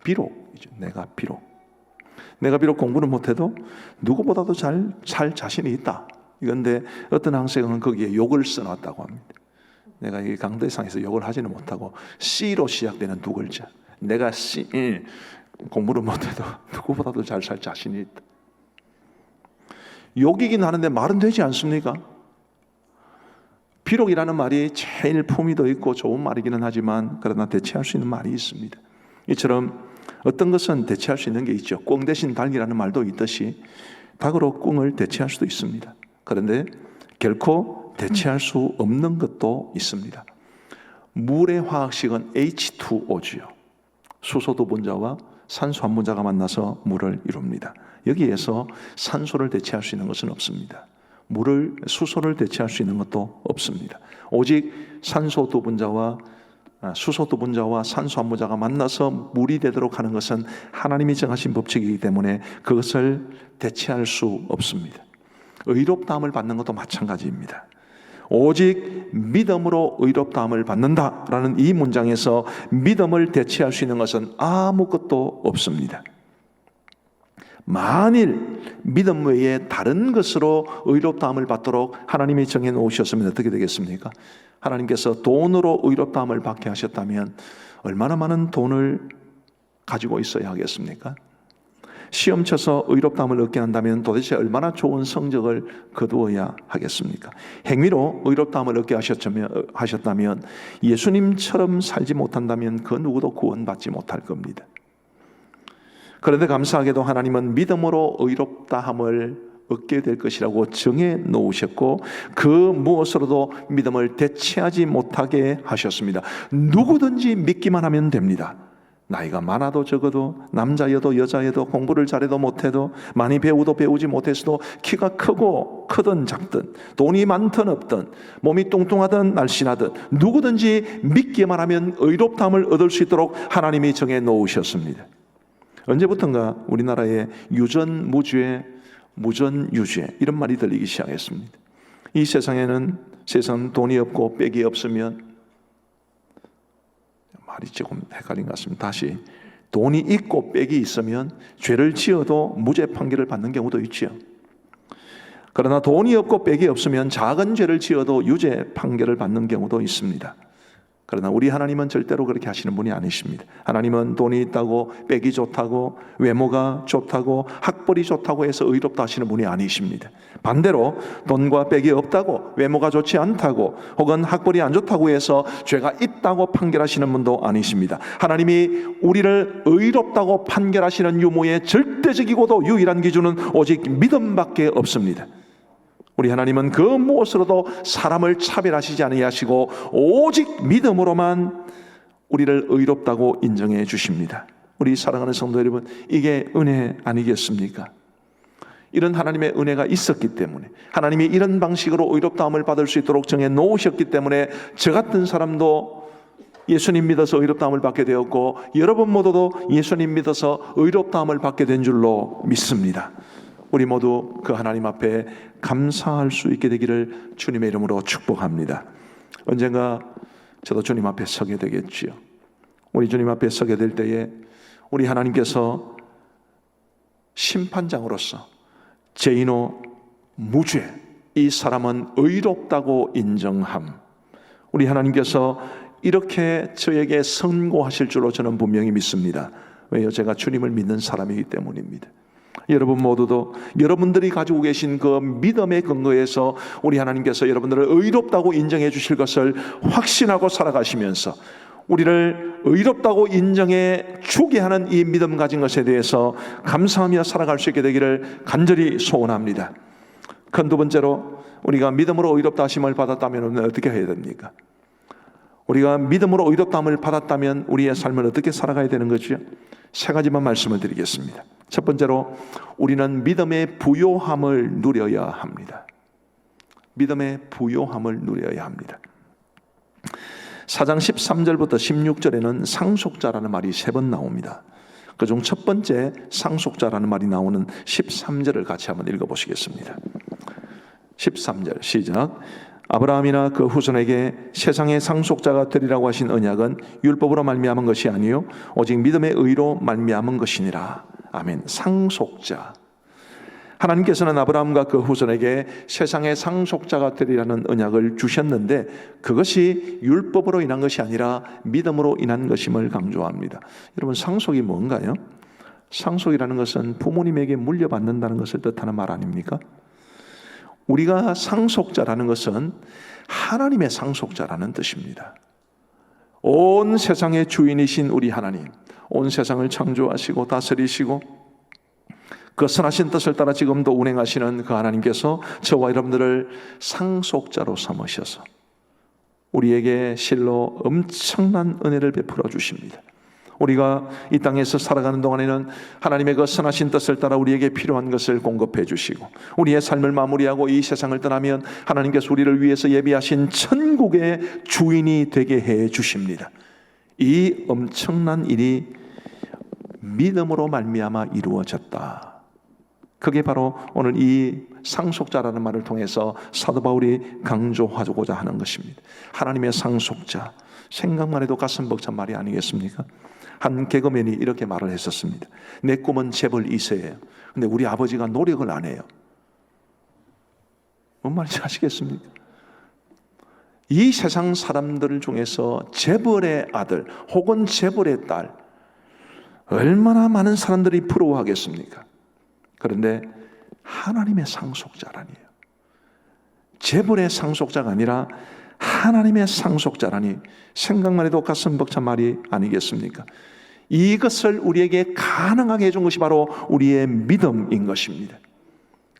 B: 비록 내가 비록 공부는 못해도 누구보다도 잘 살 자신이 있다. 이건데 어떤 학생은 거기에 욕을 써놨다고 합니다. 내가 이 강대상에서 욕을 하지는 못하고 C로 시작되는 두 글자. 내가 C, 공부를 못해도 누구보다도 잘 살 자신이 있다. 욕이긴 하는데 말은 되지 않습니까? 비록이라는 말이 제일 품위도 있고 좋은 말이기는 하지만 그러나 대체할 수 있는 말이 있습니다. 이처럼 어떤 것은 대체할 수 있는 게 있죠. 꽁 대신 닭이라는 말도 있듯이 닭으로 꽁을 대체할 수도 있습니다. 그런데 결코 대체할 수 없는 것도 있습니다. 물의 화학식은 H2O지요. 수소 두 분자와 산소 한 분자가 만나서 물을 이룹니다. 여기에서 산소를 대체할 수 있는 것은 없습니다. 수소를 대체할 수 있는 것도 없습니다. 오직 산소 두 분자와 수소 두 분자와 산소 한 분자가 만나서 물이 되도록 하는 것은 하나님이 정하신 법칙이기 때문에 그것을 대체할 수 없습니다. 의롭다함을 받는 것도 마찬가지입니다. 오직 믿음으로 의롭다함을 받는다라는 이 문장에서 믿음을 대체할 수 있는 것은 아무것도 없습니다. 만일 믿음 외에 다른 것으로 의롭다함을 받도록 하나님이 정해 놓으셨으면 어떻게 되겠습니까? 하나님께서 돈으로 의롭다함을 받게 하셨다면 얼마나 많은 돈을 가지고 있어야 하겠습니까? 시험 쳐서 의롭다함을 얻게 한다면 도대체 얼마나 좋은 성적을 거두어야 하겠습니까? 행위로 의롭다함을 얻게 하셨다면 예수님처럼 살지 못한다면 그 누구도 구원받지 못할 겁니다. 그런데 감사하게도 하나님은 믿음으로 의롭다함을 얻게 될 것이라고 정해 놓으셨고 그 무엇으로도 믿음을 대체하지 못하게 하셨습니다. 누구든지 믿기만 하면 됩니다. 나이가 많아도 적어도 남자여도 여자여도 공부를 잘해도 못해도 많이 배우도 배우지 못했어도 키가 크고 크든 작든 돈이 많든 없든 몸이 뚱뚱하든 날씬하든 누구든지 믿기만 하면 의롭다함을 얻을 수 있도록 하나님이 정해 놓으셨습니다. 언제부턴가 우리나라에 유전무죄, 무전유죄 이런 말이 들리기 시작했습니다. 이 세상에는 돈이 없고 빽이 없으면 말이 조금 헷갈린 것 같습니다. 다시 돈이 있고 빽이 있으면 죄를 지어도 무죄 판결을 받는 경우도 있지요. 그러나 돈이 없고 빽이 없으면 작은 죄를 지어도 유죄 판결을 받는 경우도 있습니다. 그러나 우리 하나님은 절대로 그렇게 하시는 분이 아니십니다. 하나님은 돈이 있다고 빽이 좋다고 외모가 좋다고 학벌이 좋다고 해서 의롭다 하시는 분이 아니십니다. 반대로 돈과 빽이 없다고 외모가 좋지 않다고 혹은 학벌이 안 좋다고 해서 죄가 있다고 판결하시는 분도 아니십니다. 하나님이 우리를 의롭다고 판결하시는 유무의 절대적이고도 유일한 기준은 오직 믿음밖에 없습니다. 우리 하나님은 그 무엇으로도 사람을 차별하시지 아니하시고 오직 믿음으로만 우리를 의롭다고 인정해 주십니다. 우리 사랑하는 성도 여러분, 이게 은혜 아니겠습니까? 이런 하나님의 은혜가 있었기 때문에 하나님이 이런 방식으로 의롭다함을 받을 수 있도록 정해 놓으셨기 때문에 저 같은 사람도 예수님 믿어서 의롭다함을 받게 되었고 여러분 모두도 예수님 믿어서 의롭다함을 받게 된 줄로 믿습니다. 우리 모두 그 하나님 앞에 감사할 수 있게 되기를 주님의 이름으로 축복합니다. 언젠가 저도 주님 앞에 서게 되겠지요. 우리 주님 앞에 서게 될 때에 우리 하나님께서 심판장으로서 죄인호 무죄, 이 사람은 의롭다고 인정함, 우리 하나님께서 이렇게 저에게 선고하실 줄로 저는 분명히 믿습니다. 왜요? 제가 주님을 믿는 사람이기 때문입니다. 여러분 모두도 여러분들이 가지고 계신 그 믿음의 근거에서 우리 하나님께서 여러분들을 의롭다고 인정해 주실 것을 확신하고 살아가시면서 우리를 의롭다고 인정해 주게 하는 이 믿음 가진 것에 대해서 감사하며 살아갈 수 있게 되기를 간절히 소원합니다. 큰 두 번째로 우리가 믿음으로 의롭다 하심을 받았다면 어떻게 해야 됩니까? 우리가 믿음으로 의롭다함을 받았다면 우리의 삶을 어떻게 살아가야 되는 거죠? 세 가지만 말씀을 드리겠습니다. 첫 번째로 우리는 믿음의 부요함을 누려야 합니다. 믿음의 부요함을 누려야 합니다. 4장 13절부터 16절에는 상속자라는 말이 3번 나옵니다. 그중 첫 번째 상속자라는 말이 나오는 13절을 같이 한번 읽어보시겠습니다. 13절 시작. 아브라함이나 그 후손에게 세상의 상속자가 되리라고 하신 언약은 율법으로 말미암은 것이 아니요 오직 믿음의 의로 말미암은 것이니라. 아멘. 상속자. 하나님께서는 아브라함과 그 후손에게 세상의 상속자가 되리라는 언약을 주셨는데 그것이 율법으로 인한 것이 아니라 믿음으로 인한 것임을 강조합니다. 여러분, 상속이 뭔가요? 상속이라는 것은 부모님에게 물려받는다는 것을 뜻하는 말 아닙니까? 우리가 상속자라는 것은 하나님의 상속자라는 뜻입니다. 온 세상의 주인이신 우리 하나님, 온 세상을 창조하시고 다스리시고 그 선하신 뜻을 따라 지금도 운행하시는 그 하나님께서 저와 여러분들을 상속자로 삼으셔서 우리에게 실로 엄청난 은혜를 베풀어 주십니다. 우리가 이 땅에서 살아가는 동안에는 하나님의 그 선하신 뜻을 따라 우리에게 필요한 것을 공급해 주시고 우리의 삶을 마무리하고 이 세상을 떠나면 하나님께서 우리를 위해서 예비하신 천국의 주인이 되게 해 주십니다. 이 엄청난 일이 믿음으로 말미암아 이루어졌다. 그게 바로 오늘 이 상속자라는 말을 통해서 사도 바울이 강조하고자 하는 것입니다. 하나님의 상속자, 생각만 해도 가슴 벅찬 말이 아니겠습니까? 한 개그맨이 이렇게 말을 했었습니다. 내 꿈은 재벌 2세예요. 근데 우리 아버지가 노력을 안 해요. 뭔 말인지 아시겠습니까? 이 세상 사람들 중에서 재벌의 아들 혹은 재벌의 딸, 얼마나 많은 사람들이 부러워하겠습니까? 그런데 하나님의 상속자라니요. 재벌의 상속자가 아니라 하나님의 상속자라니, 생각만 해도 가슴 벅찬 말이 아니겠습니까? 이것을 우리에게 가능하게 해준 것이 바로 우리의 믿음인 것입니다.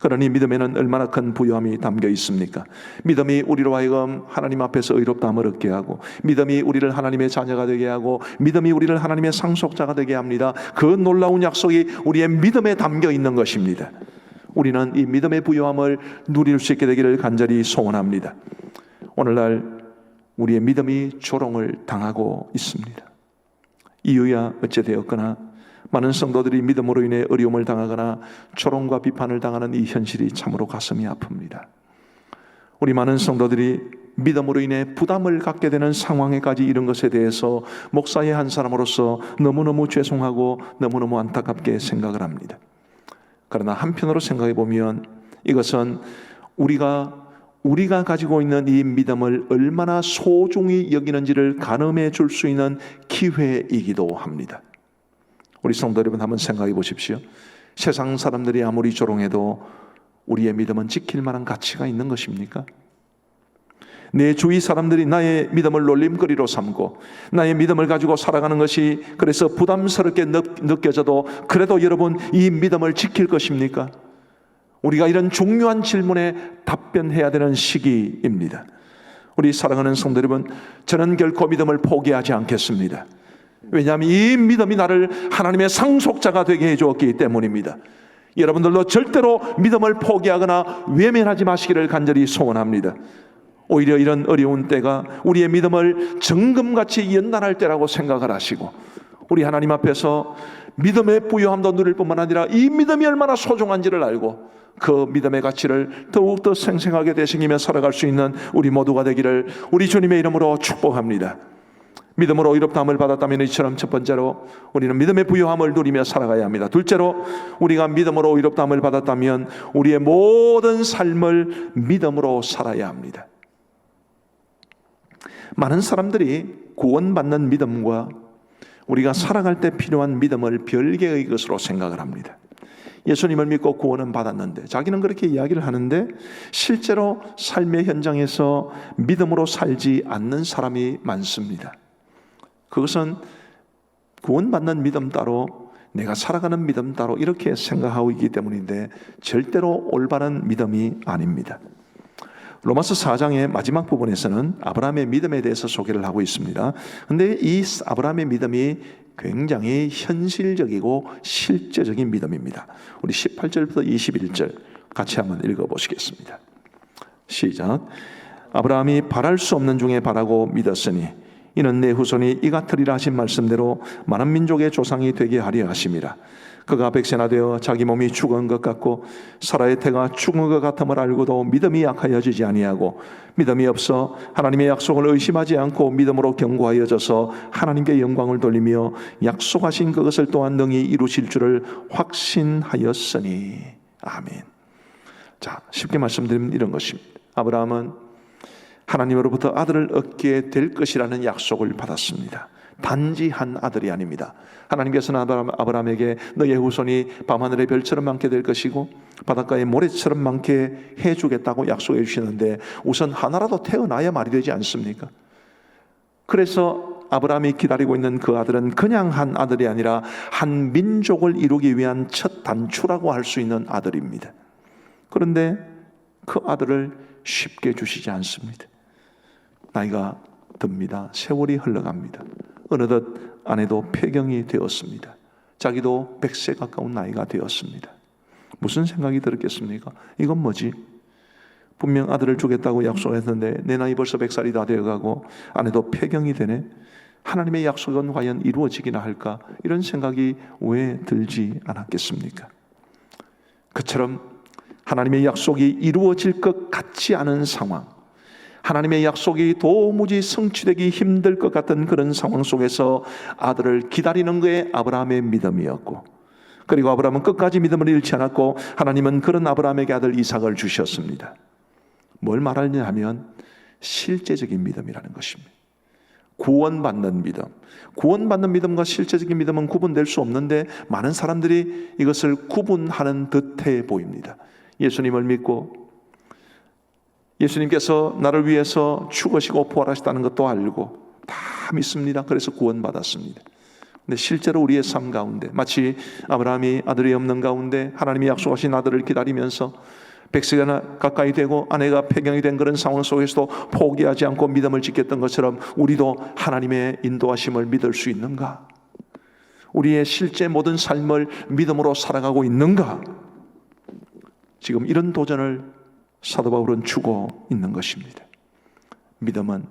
B: 그러니 믿음에는 얼마나 큰 부요함이 담겨 있습니까? 믿음이 우리로 하여금 하나님 앞에서 의롭다함을 얻게 하고, 믿음이 우리를 하나님의 자녀가 되게 하고, 믿음이 우리를 하나님의 상속자가 되게 합니다. 그 놀라운 약속이 우리의 믿음에 담겨 있는 것입니다. 우리는 이 믿음의 부요함을 누릴 수 있게 되기를 간절히 소원합니다. 오늘날 우리의 믿음이 조롱을 당하고 있습니다. 이유야 어째 되었거나 많은 성도들이 믿음으로 인해 어려움을 당하거나 조롱과 비판을 당하는 이 현실이 참으로 가슴이 아픕니다. 우리 많은 성도들이 믿음으로 인해 부담을 갖게 되는 상황에까지 이른 것에 대해서 목사의 한 사람으로서 너무너무 죄송하고 너무너무 안타깝게 생각을 합니다. 그러나 한편으로 생각해 보면 이것은 우리가 가지고 있는 이 믿음을 얼마나 소중히 여기는지를 가늠해 줄 수 있는 기회이기도 합니다. 우리 성도 여러분, 한번 생각해 보십시오. 세상 사람들이 아무리 조롱해도 우리의 믿음은 지킬 만한 가치가 있는 것입니까? 내 주위 사람들이 나의 믿음을 놀림거리로 삼고 나의 믿음을 가지고 살아가는 것이 그래서 부담스럽게 느껴져도 그래도 여러분, 이 믿음을 지킬 것입니까? 우리가 이런 중요한 질문에 답변해야 되는 시기입니다. 우리 사랑하는 성도 여러분, 저는 결코 믿음을 포기하지 않겠습니다. 왜냐하면 이 믿음이 나를 하나님의 상속자가 되게 해주었기 때문입니다. 여러분들도 절대로 믿음을 포기하거나 외면하지 마시기를 간절히 소원합니다. 오히려 이런 어려운 때가 우리의 믿음을 정금같이 연단할 때라고 생각을 하시고, 우리 하나님 앞에서 믿음의 부요함도 누릴 뿐만 아니라 이 믿음이 얼마나 소중한지를 알고 그 믿음의 가치를 더욱더 생생하게 되새기며 살아갈 수 있는 우리 모두가 되기를 우리 주님의 이름으로 축복합니다. 믿음으로 의롭다함을 받았다면 이처럼 첫 번째로 우리는 믿음의 부요함을 누리며 살아가야 합니다. 둘째로, 우리가 믿음으로 의롭다함을 받았다면 우리의 모든 삶을 믿음으로 살아야 합니다. 많은 사람들이 구원받는 믿음과 우리가 살아갈 때 필요한 믿음을 별개의 것으로 생각을 합니다. 예수님을 믿고 구원은 받았는데, 자기는 그렇게 이야기를 하는데 실제로 삶의 현장에서 믿음으로 살지 않는 사람이 많습니다. 그것은 구원받는 믿음 따로 내가 살아가는 믿음 따로 이렇게 생각하고 있기 때문인데 절대로 올바른 믿음이 아닙니다. 로마서 4장의 마지막 부분에서는 아브라함의 믿음에 대해서 소개를 하고 있습니다. 그런데 이 아브라함의 믿음이 굉장히 현실적이고 실제적인 믿음입니다. 우리 18절부터 21절 같이 한번 읽어보시겠습니다. 시작. 아브라함이 바랄 수 없는 중에 바라고 믿었으니 이는 내 후손이 이 같으리라 하신 말씀대로 많은 민족의 조상이 되게 하려 하심이라. 그가 백세나 되어 자기 몸이 죽은 것 같고 사라의 태가 죽은 것 같음을 알고도 믿음이 약하여지지 아니하고 믿음이 없어 하나님의 약속을 의심하지 않고 믿음으로 견고하여져서 하나님께 영광을 돌리며 약속하신 그것을 또한 능히 이루실 줄을 확신하였으니. 아멘. 자, 쉽게 말씀드리면 이런 것입니다. 아브라함은 하나님으로부터 아들을 얻게 될 것이라는 약속을 받았습니다. 단지 한 아들이 아닙니다. 하나님께서는 아브라함에게 너의 후손이 밤하늘의 별처럼 많게 될 것이고 바닷가의 모래처럼 많게 해주겠다고 약속해 주시는데 우선 하나라도 태어나야 말이 되지 않습니까? 그래서 아브라함이 기다리고 있는 그 아들은 그냥 한 아들이 아니라 한 민족을 이루기 위한 첫 단추라고 할 수 있는 아들입니다. 그런데 그 아들을 쉽게 주시지 않습니다. 나이가 듭니다. 세월이 흘러갑니다. 어느덧 아내도 폐경이 되었습니다. 자기도 100세 가까운 나이가 되었습니다. 무슨 생각이 들었겠습니까? 이건 뭐지? 분명 아들을 주겠다고 약속했는데 내 나이 벌써 100살이 다 되어가고 아내도 폐경이 되네. 하나님의 약속은 과연 이루어지기나 할까? 이런 생각이 왜 들지 않았겠습니까? 그처럼 하나님의 약속이 이루어질 것 같지 않은 상황, 하나님의 약속이 도무지 성취되기 힘들 것 같은 그런 상황 속에서 아들을 기다리는 것에 아브라함의 믿음이었고, 그리고 아브라함은 끝까지 믿음을 잃지 않았고 하나님은 그런 아브라함에게 아들 이삭을 주셨습니다. 뭘 말하냐 하면 실제적인 믿음이라는 것입니다. 구원받는 믿음. 구원받는 믿음과 실제적인 믿음은 구분될 수 없는데 많은 사람들이 이것을 구분하는 듯해 보입니다. 예수님을 믿고 예수님께서 나를 위해서 죽으시고 부활하셨다는 것도 알고 다 믿습니다. 그래서 구원받았습니다. 근데 실제로 우리의 삶 가운데 마치 아브라함이 아들이 없는 가운데 하나님이 약속하신 아들을 기다리면서 100세가 가까이 되고 아내가 폐경이 된 그런 상황 속에서도 포기하지 않고 믿음을 지켰던 것처럼 우리도 하나님의 인도하심을 믿을 수 있는가? 우리의 실제 모든 삶을 믿음으로 살아가고 있는가? 지금 이런 도전을 사도 바울은 주고 있는 것입니다. 믿음은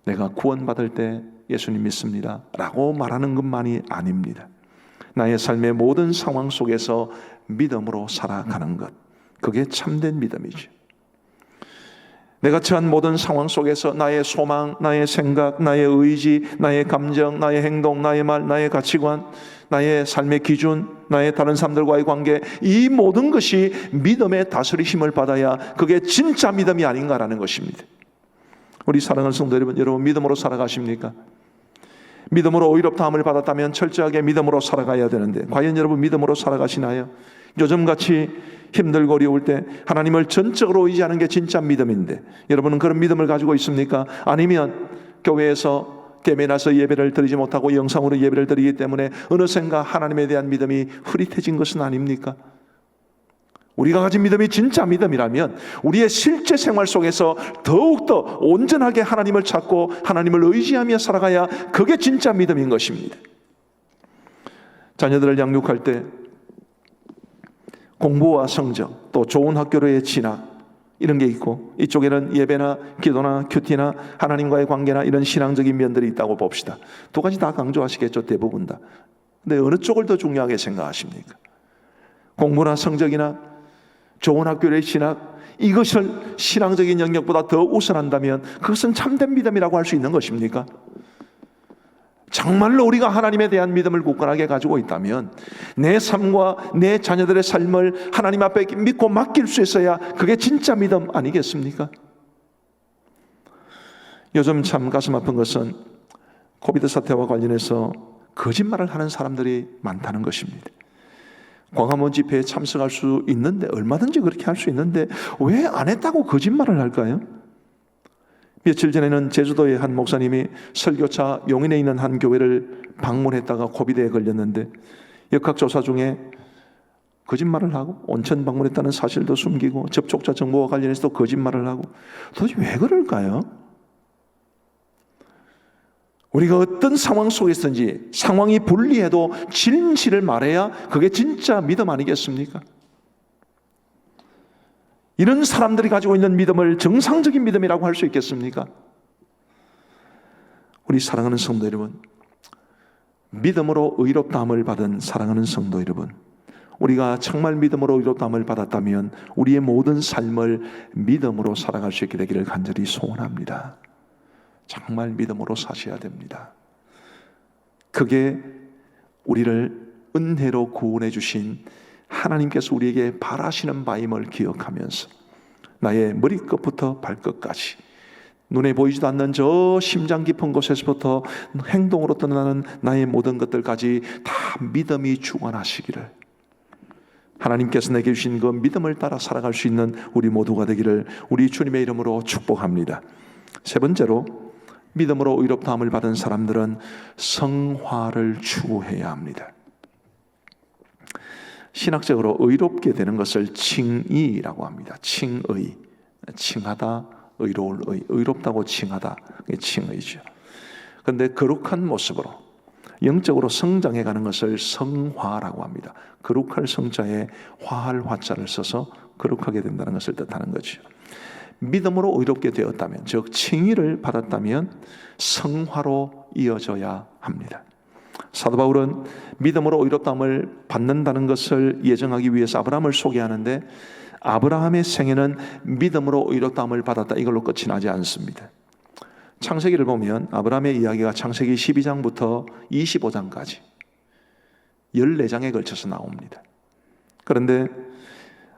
B: 내가 구원받을 때 예수님 믿습니다 라고 말하는 것만이 아닙니다. 나의 삶의 모든 상황 속에서 믿음으로 살아가는 것, 그게 참된 믿음이죠. 내가 처한 모든 상황 속에서 나의 소망, 나의 생각, 나의 의지, 나의 감정, 나의 행동, 나의 말, 나의 가치관, 나의 삶의 기준, 나의 다른 사람들과의 관계, 이 모든 것이 믿음의 다스리심을 받아야 그게 진짜 믿음이 아닌가라는 것입니다. 우리 사랑하는 성도 여러분 믿음으로 살아가십니까? 믿음으로 의롭다함을 받았다면 철저하게 믿음으로 살아가야 되는데 과연 여러분 믿음으로 살아가시나요? 요즘같이 힘들고 어려울 때 하나님을 전적으로 의지하는 게 진짜 믿음인데 여러분은 그런 믿음을 가지고 있습니까? 아니면 교회에서 깨매나서 예배를 드리지 못하고 영상으로 예배를 드리기 때문에 어느샌가 하나님에 대한 믿음이 흐릿해진 것은 아닙니까? 우리가 가진 믿음이 진짜 믿음이라면 우리의 실제 생활 속에서 더욱더 온전하게 하나님을 찾고 하나님을 의지하며 살아가야 그게 진짜 믿음인 것입니다. 자녀들을 양육할 때 공부와 성적, 또 좋은 학교로의 진학 이런 게 있고 이쪽에는 예배나 기도나 큐티나 하나님과의 관계나 이런 신앙적인 면들이 있다고 봅시다. 두 가지 다 강조하시겠죠, 대부분 다. 근데 어느 쪽을 더 중요하게 생각하십니까? 공부나 성적이나 좋은 학교의 진학, 이것을 신앙적인 영역보다 더 우선한다면 그것은 참된 믿음이라고 할 수 있는 것입니까? 정말로 우리가 하나님에 대한 믿음을 굳건하게 가지고 있다면 내 삶과 내 자녀들의 삶을 하나님 앞에 믿고 맡길 수 있어야 그게 진짜 믿음 아니겠습니까? 요즘 참 가슴 아픈 것은 코비드 사태와 관련해서 거짓말을 하는 사람들이 많다는 것입니다. 광화문 집회에 참석할 수 있는데 얼마든지 그렇게 할 수 있는데 왜 안 했다고 거짓말을 할까요? 며칠 전에는 제주도의 한 목사님이 설교차 용인에 있는 한 교회를 방문했다가 코비드에 걸렸는데 역학조사 중에 거짓말을 하고 온천 방문했다는 사실도 숨기고 접촉자 정보와 관련해서도 거짓말을 하고 도대체 왜 그럴까요? 우리가 어떤 상황 속에서든지 상황이 불리해도 진실을 말해야 그게 진짜 믿음 아니겠습니까? 이런 사람들이 가지고 있는 믿음을 정상적인 믿음이라고 할 수 있겠습니까? 우리 사랑하는 성도 여러분, 믿음으로 의롭다함을 받은 사랑하는 성도 여러분, 우리가 정말 믿음으로 의롭다함을 받았다면 우리의 모든 삶을 믿음으로 살아갈 수 있게 되기를 간절히 소원합니다. 정말 믿음으로 사셔야 됩니다. 그게 우리를 은혜로 구원해 주신 하나님께서 우리에게 바라시는 바임을 기억하면서 나의 머리끝부터 발끝까지 눈에 보이지도 않는 저 심장 깊은 곳에서부터 행동으로 떠나는 나의 모든 것들까지 다 믿음이 주관하시기를, 하나님께서 내게 주신 그 믿음을 따라 살아갈 수 있는 우리 모두가 되기를 우리 주님의 이름으로 축복합니다. 세 번째로, 믿음으로 의롭다함을 받은 사람들은 성화를 추구해야 합니다. 신학적으로 의롭게 되는 것을 칭의라고 합니다. 칭의, 칭하다, 의로울 의, 의롭다고 칭하다, 그게 칭의죠. 그런데 거룩한 모습으로 영적으로 성장해가는 것을 성화라고 합니다. 거룩할 성자에 화할 화자를 써서 거룩하게 된다는 것을 뜻하는 거죠. 믿음으로 의롭게 되었다면, 즉 칭의를 받았다면 성화로 이어져야 합니다. 사도 바울은 믿음으로 의롭다함을 받는다는 것을 예정하기 위해서 아브라함을 소개하는데, 아브라함의 생애는 믿음으로 의롭다함을 받았다, 이걸로 끝이 나지 않습니다. 창세기를 보면 아브라함의 이야기가 창세기 12장부터 25장까지 14장에 걸쳐서 나옵니다. 그런데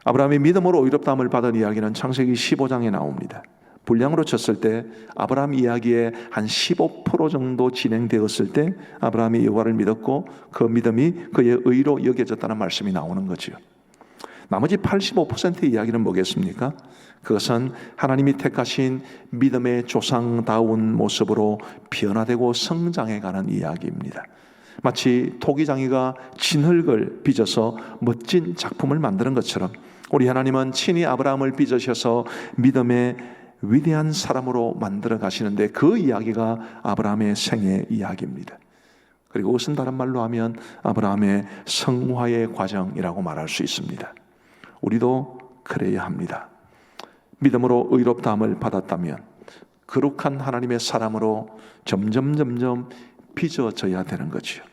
B: 아브라함이 믿음으로 의롭다함을 받은 이야기는 창세기 15장에 나옵니다. 분량으로 쳤을 때 아브라함 이야기의 한 15% 정도 진행되었을 때 아브라함이 여호와를 믿었고 그 믿음이 그의 의로 여겨졌다는 말씀이 나오는 거죠. 나머지 85%의 이야기는 뭐겠습니까? 그것은 하나님이 택하신 믿음의 조상다운 모습으로 변화되고 성장해가는 이야기입니다. 마치 토기장이가 진흙을 빚어서 멋진 작품을 만드는 것처럼 우리 하나님은 친히 아브라함을 빚으셔서 믿음의 위대한 사람으로 만들어 가시는데 그 이야기가 아브라함의 생애 이야기입니다. 그리고 그것은 다른 말로 하면 아브라함의 성화의 과정이라고 말할 수 있습니다. 우리도 그래야 합니다. 믿음으로 의롭다함을 받았다면 거룩한 하나님의 사람으로 점점 빚어져야 되는 거죠.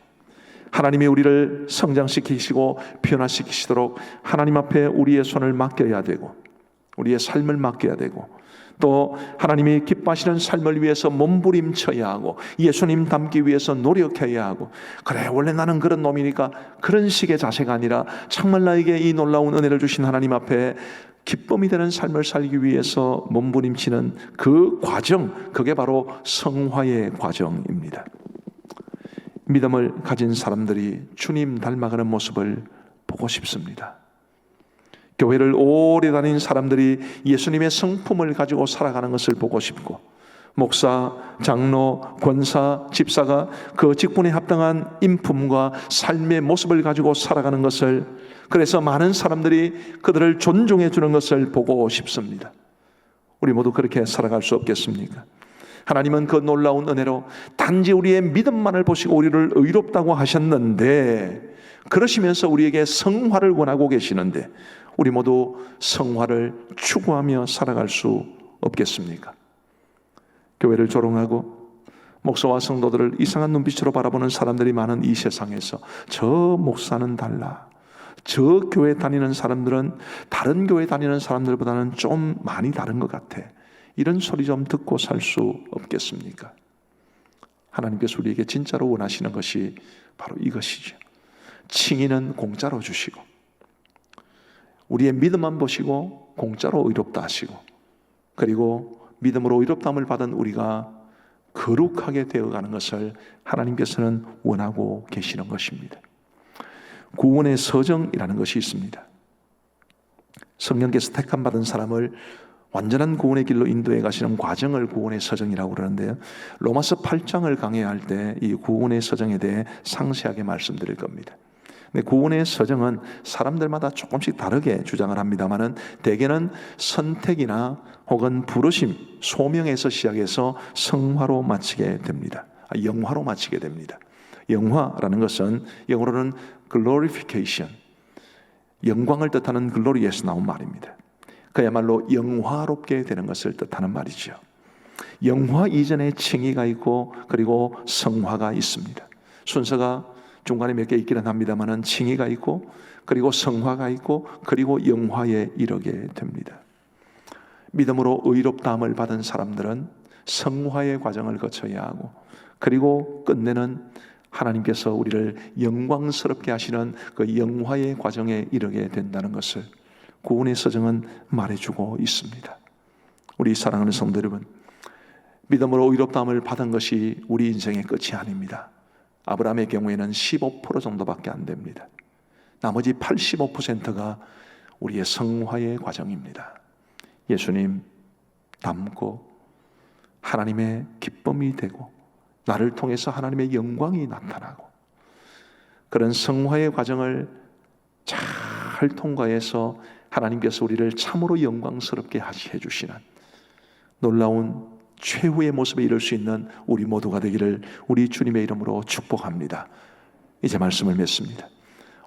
B: 하나님이 우리를 성장시키시고 변화시키시도록 하나님 앞에 우리의 손을 맡겨야 되고 우리의 삶을 맡겨야 되고 또 하나님이 기뻐하시는 삶을 위해서 몸부림쳐야 하고 예수님 닮기 위해서 노력해야 하고 그래 원래 나는 그런 놈이니까 그런 식의 자세가 아니라 정말 나에게 이 놀라운 은혜를 주신 하나님 앞에 기쁨이 되는 삶을 살기 위해서 몸부림치는 그 과정, 그게 바로 성화의 과정입니다. 믿음을 가진 사람들이 주님 닮아가는 모습을 보고 싶습니다. 교회를 오래 다닌 사람들이 예수님의 성품을 가지고 살아가는 것을 보고 싶고 목사, 장로, 권사, 집사가 그 직분에 합당한 인품과 삶의 모습을 가지고 살아가는 것을 그래서 많은 사람들이 그들을 존중해 주는 것을 보고 싶습니다. 우리 모두 그렇게 살아갈 수 없겠습니까? 하나님은 그 놀라운 은혜로 단지 우리의 믿음만을 보시고 우리를 의롭다고 하셨는데 그러시면서 우리에게 성화를 원하고 계시는데 우리 모두 성화를 추구하며 살아갈 수 없겠습니까? 교회를 조롱하고 목사와 성도들을 이상한 눈빛으로 바라보는 사람들이 많은 이 세상에서 저 목사는 달라, 저 교회 다니는 사람들은 다른 교회 다니는 사람들보다는 좀 많이 다른 것 같아, 이런 소리 좀 듣고 살 수 없겠습니까? 하나님께서 우리에게 진짜로 원하시는 것이 바로 이것이죠. 칭의는 공짜로 주시고 우리의 믿음만 보시고 공짜로 의롭다 하시고 그리고 믿음으로 의롭다함을 받은 우리가 거룩하게 되어가는 것을 하나님께서는 원하고 계시는 것입니다. 구원의 서정이라는 것이 있습니다. 성령께서 택함받은 사람을 완전한 구원의 길로 인도해 가시는 과정을 구원의 서정이라고 그러는데요. 로마서 8장을 강해할 때 이 구원의 서정에 대해 상세하게 말씀드릴 겁니다. 근데 구원의 서정은 사람들마다 조금씩 다르게 주장을 합니다만은 대개는 선택이나 혹은 부르심, 소명에서 시작해서 성화로 마치게 됩니다. 영화로 마치게 됩니다. 영화라는 것은 영어로는 glorification, 영광을 뜻하는 글로리에서 나온 말입니다. 그야말로 영화롭게 되는 것을 뜻하는 말이죠. 영화 이전에 칭의가 있고 그리고 성화가 있습니다. 순서가 중간에 몇 개 있기는 합니다만은 칭의가 있고 그리고 성화가 있고 그리고 영화에 이르게 됩니다. 믿음으로 의롭다함을 받은 사람들은 성화의 과정을 거쳐야 하고 그리고 끝내는 하나님께서 우리를 영광스럽게 하시는 그 영화의 과정에 이르게 된다는 것을 구원의 서정은 말해주고 있습니다. 우리 사랑하는 성도 여러분, 믿음으로 의롭다함을 받은 것이 우리 인생의 끝이 아닙니다. 아브라함의 경우에는 15% 정도밖에 안 됩니다. 나머지 85%가 우리의 성화의 과정입니다. 예수님 닮고 하나님의 기쁨이 되고 나를 통해서 하나님의 영광이 나타나고 그런 성화의 과정을 잘 통과해서 하나님께서 우리를 참으로 영광스럽게 해주시는 놀라운 최후의 모습에 이를 수 있는 우리 모두가 되기를 우리 주님의 이름으로 축복합니다. 이제 말씀을 맺습니다.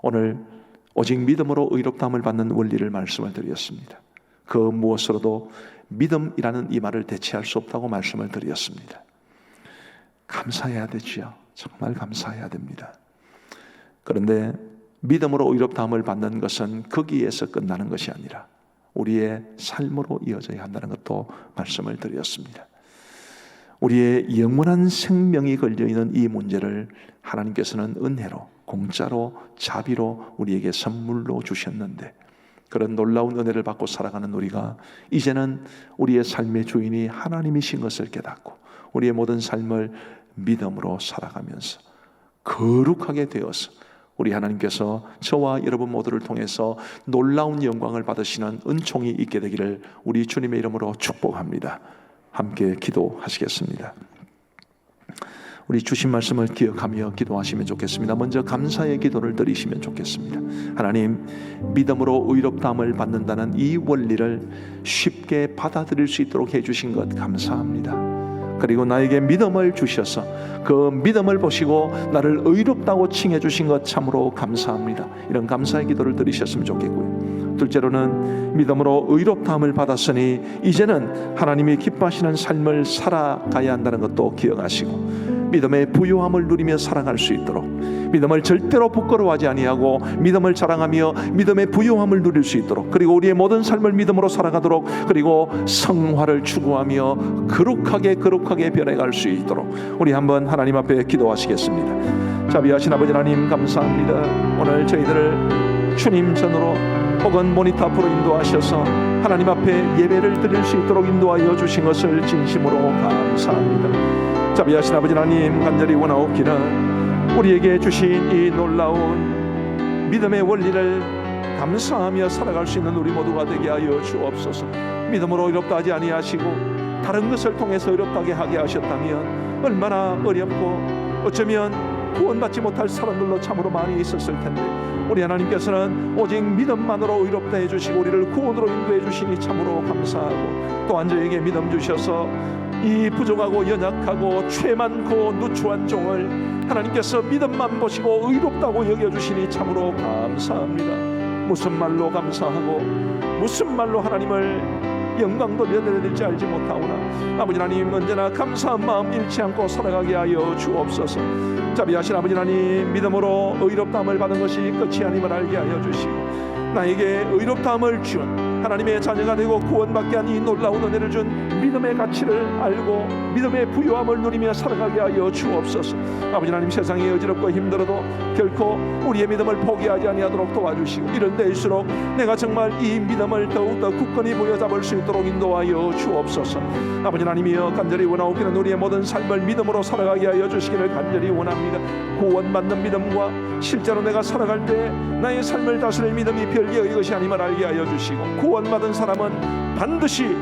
B: 오늘 오직 믿음으로 의롭다함을 받는 원리를 말씀을 드렸습니다. 그 무엇으로도 믿음이라는 이 말을 대체할 수 없다고 말씀을 드렸습니다. 감사해야 되지요. 정말 감사해야 됩니다. 그런데 믿음으로 의롭다함을 받는 것은 거기에서 끝나는 것이 아니라 우리의 삶으로 이어져야 한다는 것도 말씀을 드렸습니다. 우리의 영원한 생명이 걸려있는 이 문제를 하나님께서는 은혜로 공짜로 자비로 우리에게 선물로 주셨는데 그런 놀라운 은혜를 받고 살아가는 우리가 이제는 우리의 삶의 주인이 하나님이신 것을 깨닫고 우리의 모든 삶을 믿음으로 살아가면서 거룩하게 되어서 우리 하나님께서 저와 여러분 모두를 통해서 놀라운 영광을 받으시는 은총이 있게 되기를 우리 주님의 이름으로 축복합니다. 함께 기도하시겠습니다. 우리 주신 말씀을 기억하며 기도하시면 좋겠습니다. 먼저 감사의 기도를 드리시면 좋겠습니다. 하나님, 믿음으로 의롭다함을 받는다는 이 원리를 쉽게 받아들일 수 있도록 해주신 것 감사합니다. 그리고 나에게 믿음을 주셔서 그 믿음을 보시고 나를 의롭다고 칭해 주신 것 참으로 감사합니다. 이런 감사의 기도를 드리셨으면 좋겠고요. 둘째로는 믿음으로 의롭다함을 받았으니 이제는 하나님이 기뻐하시는 삶을 살아가야 한다는 것도 기억하시고 믿음의 부요함을 누리며 살아갈 수 있도록 믿음을 절대로 부끄러워하지 아니하고 믿음을 자랑하며 믿음의 부요함을 누릴 수 있도록 그리고 우리의 모든 삶을 믿음으로 살아가도록 그리고 성화를 추구하며 거룩하게 변해갈 수 있도록 우리 한번 하나님 앞에 기도하시겠습니다. 자비하신 아버지 하나님 감사합니다. 오늘 저희들을 주님 전으로 혹은 모니터 앞으로 인도하셔서 하나님 앞에 예배를 드릴 수 있도록 인도하여 주신 것을 진심으로 감사합니다. 자비하신 아버지 하나님 간절히 원하옵기는 우리에게 주신 이 놀라운 믿음의 원리를 감사하며 살아갈 수 있는 우리 모두가 되게 하여 주옵소서. 믿음으로 의롭다 하지 아니하시고 다른 것을 통해서 의롭다게 하게 하셨다면 얼마나 어렵고 어쩌면 구원받지 못할 사람들로 참으로 많이 있었을 텐데 우리 하나님께서는 오직 믿음만으로 의롭다 해주시고 우리를 구원으로 인도해 주시니 참으로 감사하고 또한 저에게 믿음 주셔서 이 부족하고 연약하고 죄 많고 누추한 종을 하나님께서 믿음만 보시고 의롭다고 여겨주시니 참으로 감사합니다. 무슨 말로 감사하고 무슨 말로 하나님을 영광 돌려드려야 될지 알지 못하오나 아버지 하나님 언제나 감사한 마음 잃지 않고 살아가게 하여 주옵소서. 자비하신 아버지 하나님 믿음으로 의롭다함을 받은 것이 끝이 아님을 알게 하여 주시고 나에게 의롭다함을 준 하나님의 자녀가 되고 구원받게 한 이 놀라운 은혜를 준 믿음의 가치를 알고 믿음의 부요함을 누리며 살아가게 하여 주옵소서. 아버지 하나님 세상이 어지럽고 힘들어도 결코 우리의 믿음을 포기하지 아니하도록 도와주시고 이런 때일수록 내가 정말 이 믿음을 더욱더 굳건히 부여잡을 수 있도록 인도하여 주옵소서. 아버지 하나님이여 간절히 원하옵기는 우리의 모든 삶을 믿음으로 살아가게 하여 주시기를 간절히 원합니다. 구원받는 믿음과 실제로 내가 살아갈 때 나의 삶을 다스릴 믿음이 별개의 것이 아님을 알게 하여 주시고 구원받은 사람은 반드시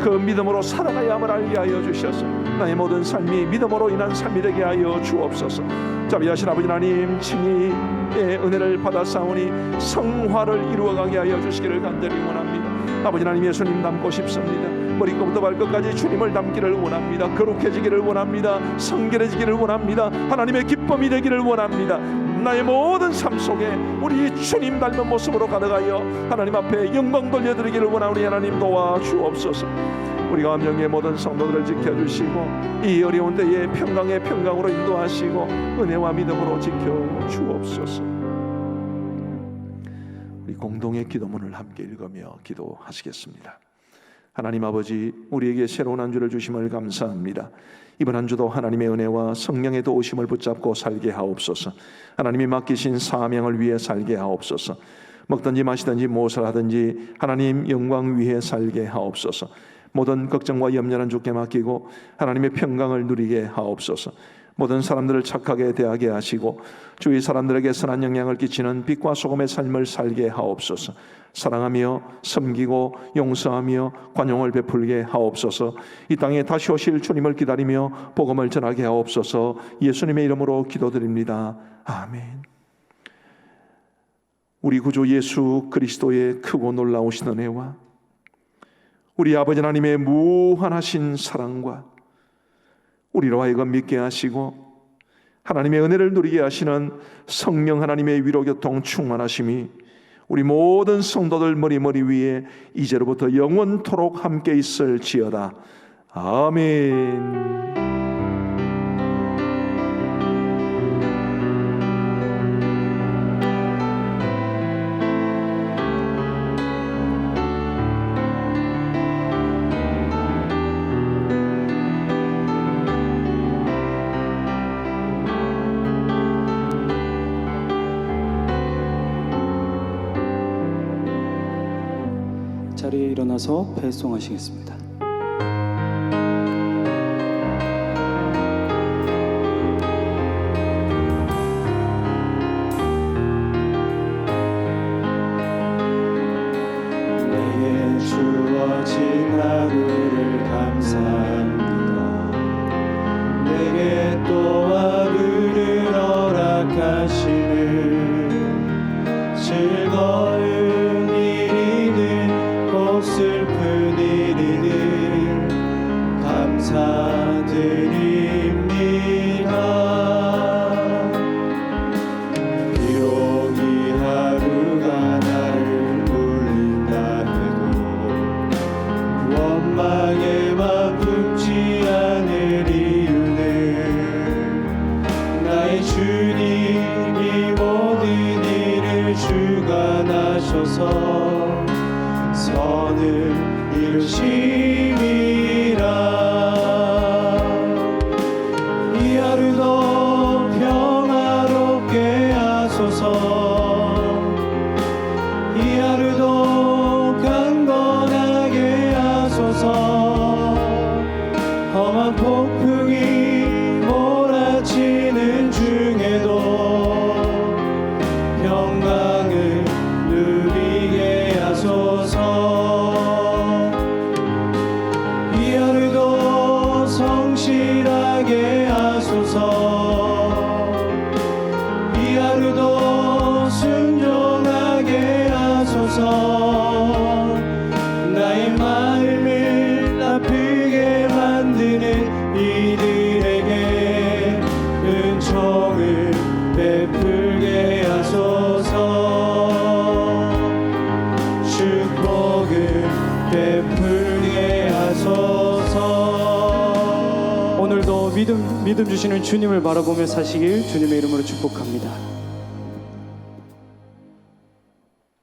B: 그 믿음으로 살아가야 함을 알게 하여 주셔서 나의 모든 삶이 믿음으로 인한 삶이 되게 하여 주옵소서. 자비하신 아버지 하나님 칭의의 은혜를 받아싸우니 성화를 이루어가게 하여 주시기를 간절히 원합니다. 아버지 하나님 예수님 닮고 싶습니다. 머리끝부터 발끝까지 주님을 닮기를 원합니다. 거룩해지기를 원합니다. 성결해지기를 원합니다. 하나님의 기쁨이 되기를 원합니다. 나의 모든 삶 속에 우리 주님 닮은 모습으로 가득하여 하나님 앞에 영광 돌려드리기를 원하오니 하나님 도와주옵소서. 우리가 함정의 모든 성도들을 지켜주시고 이 어려운 때에 평강의 평강으로 인도하시고 은혜와 믿음으로 지켜주옵소서. 우리 공동의 기도문을 함께 읽으며 기도하시겠습니다. 하나님 아버지 우리에게 새로운 한 주를 주심을 감사합니다. 이번 한 주도 하나님의 은혜와 성령의 도우심을 붙잡고 살게 하옵소서. 하나님이 맡기신 사명을 위해 살게 하옵소서. 먹든지 마시든지 무엇을 하든지 하나님 영광 위해 살게 하옵소서. 모든 걱정과 염려는 주께 맡기고 하나님의 평강을 누리게 하옵소서. 모든 사람들을 착하게 대하게 하시고 주위 사람들에게 선한 영향을 끼치는 빛과 소금의 삶을 살게 하옵소서. 사랑하며 섬기고 용서하며 관용을 베풀게 하옵소서. 이 땅에 다시 오실 주님을 기다리며 복음을 전하게 하옵소서. 예수님의 이름으로 기도드립니다. 아멘. 우리 구주 예수 그리스도의 크고 놀라우신 은혜와 우리 아버지 하나님의 무한하신 사랑과 우리로 하여금 믿게 하시고 하나님의 은혜를 누리게 하시는 성령 하나님의 위로교통 충만하심이 우리 모든 성도들 머리 위에 이제로부터 영원토록 함께 있을지어다. 아멘.
A: 자리에 일어나서 배송하시겠습니다. 내게 주어진 하루를 감사합니다. 내게 또 하루를 허락하시는 즐거운 일이든 꼭 슬픈 일이든 감사드립니다. 비록 이 하루가 나를 울린다 해도 원망에만 품지 않을 이유는 나의 주님이 모든 일을 주관하셔서 선을 이루심이라. 이 하루도 평화롭게 하소서. 이 하루도 강건하게 하소서. 험한 폭풍이 몰아치는 중에도 평강을 누리게 하소서. 이 하루도 성실하게 하소서. 이 하루도 순종하게 하소서. 나의 마음을 아프게 만드는 이들에게 은총을 베풀게 하소서. 축복을 베풀게 하소서. 오늘도 믿음 주시는 주님을 바라보며 사시길 주님의 이름으로 축복합니다.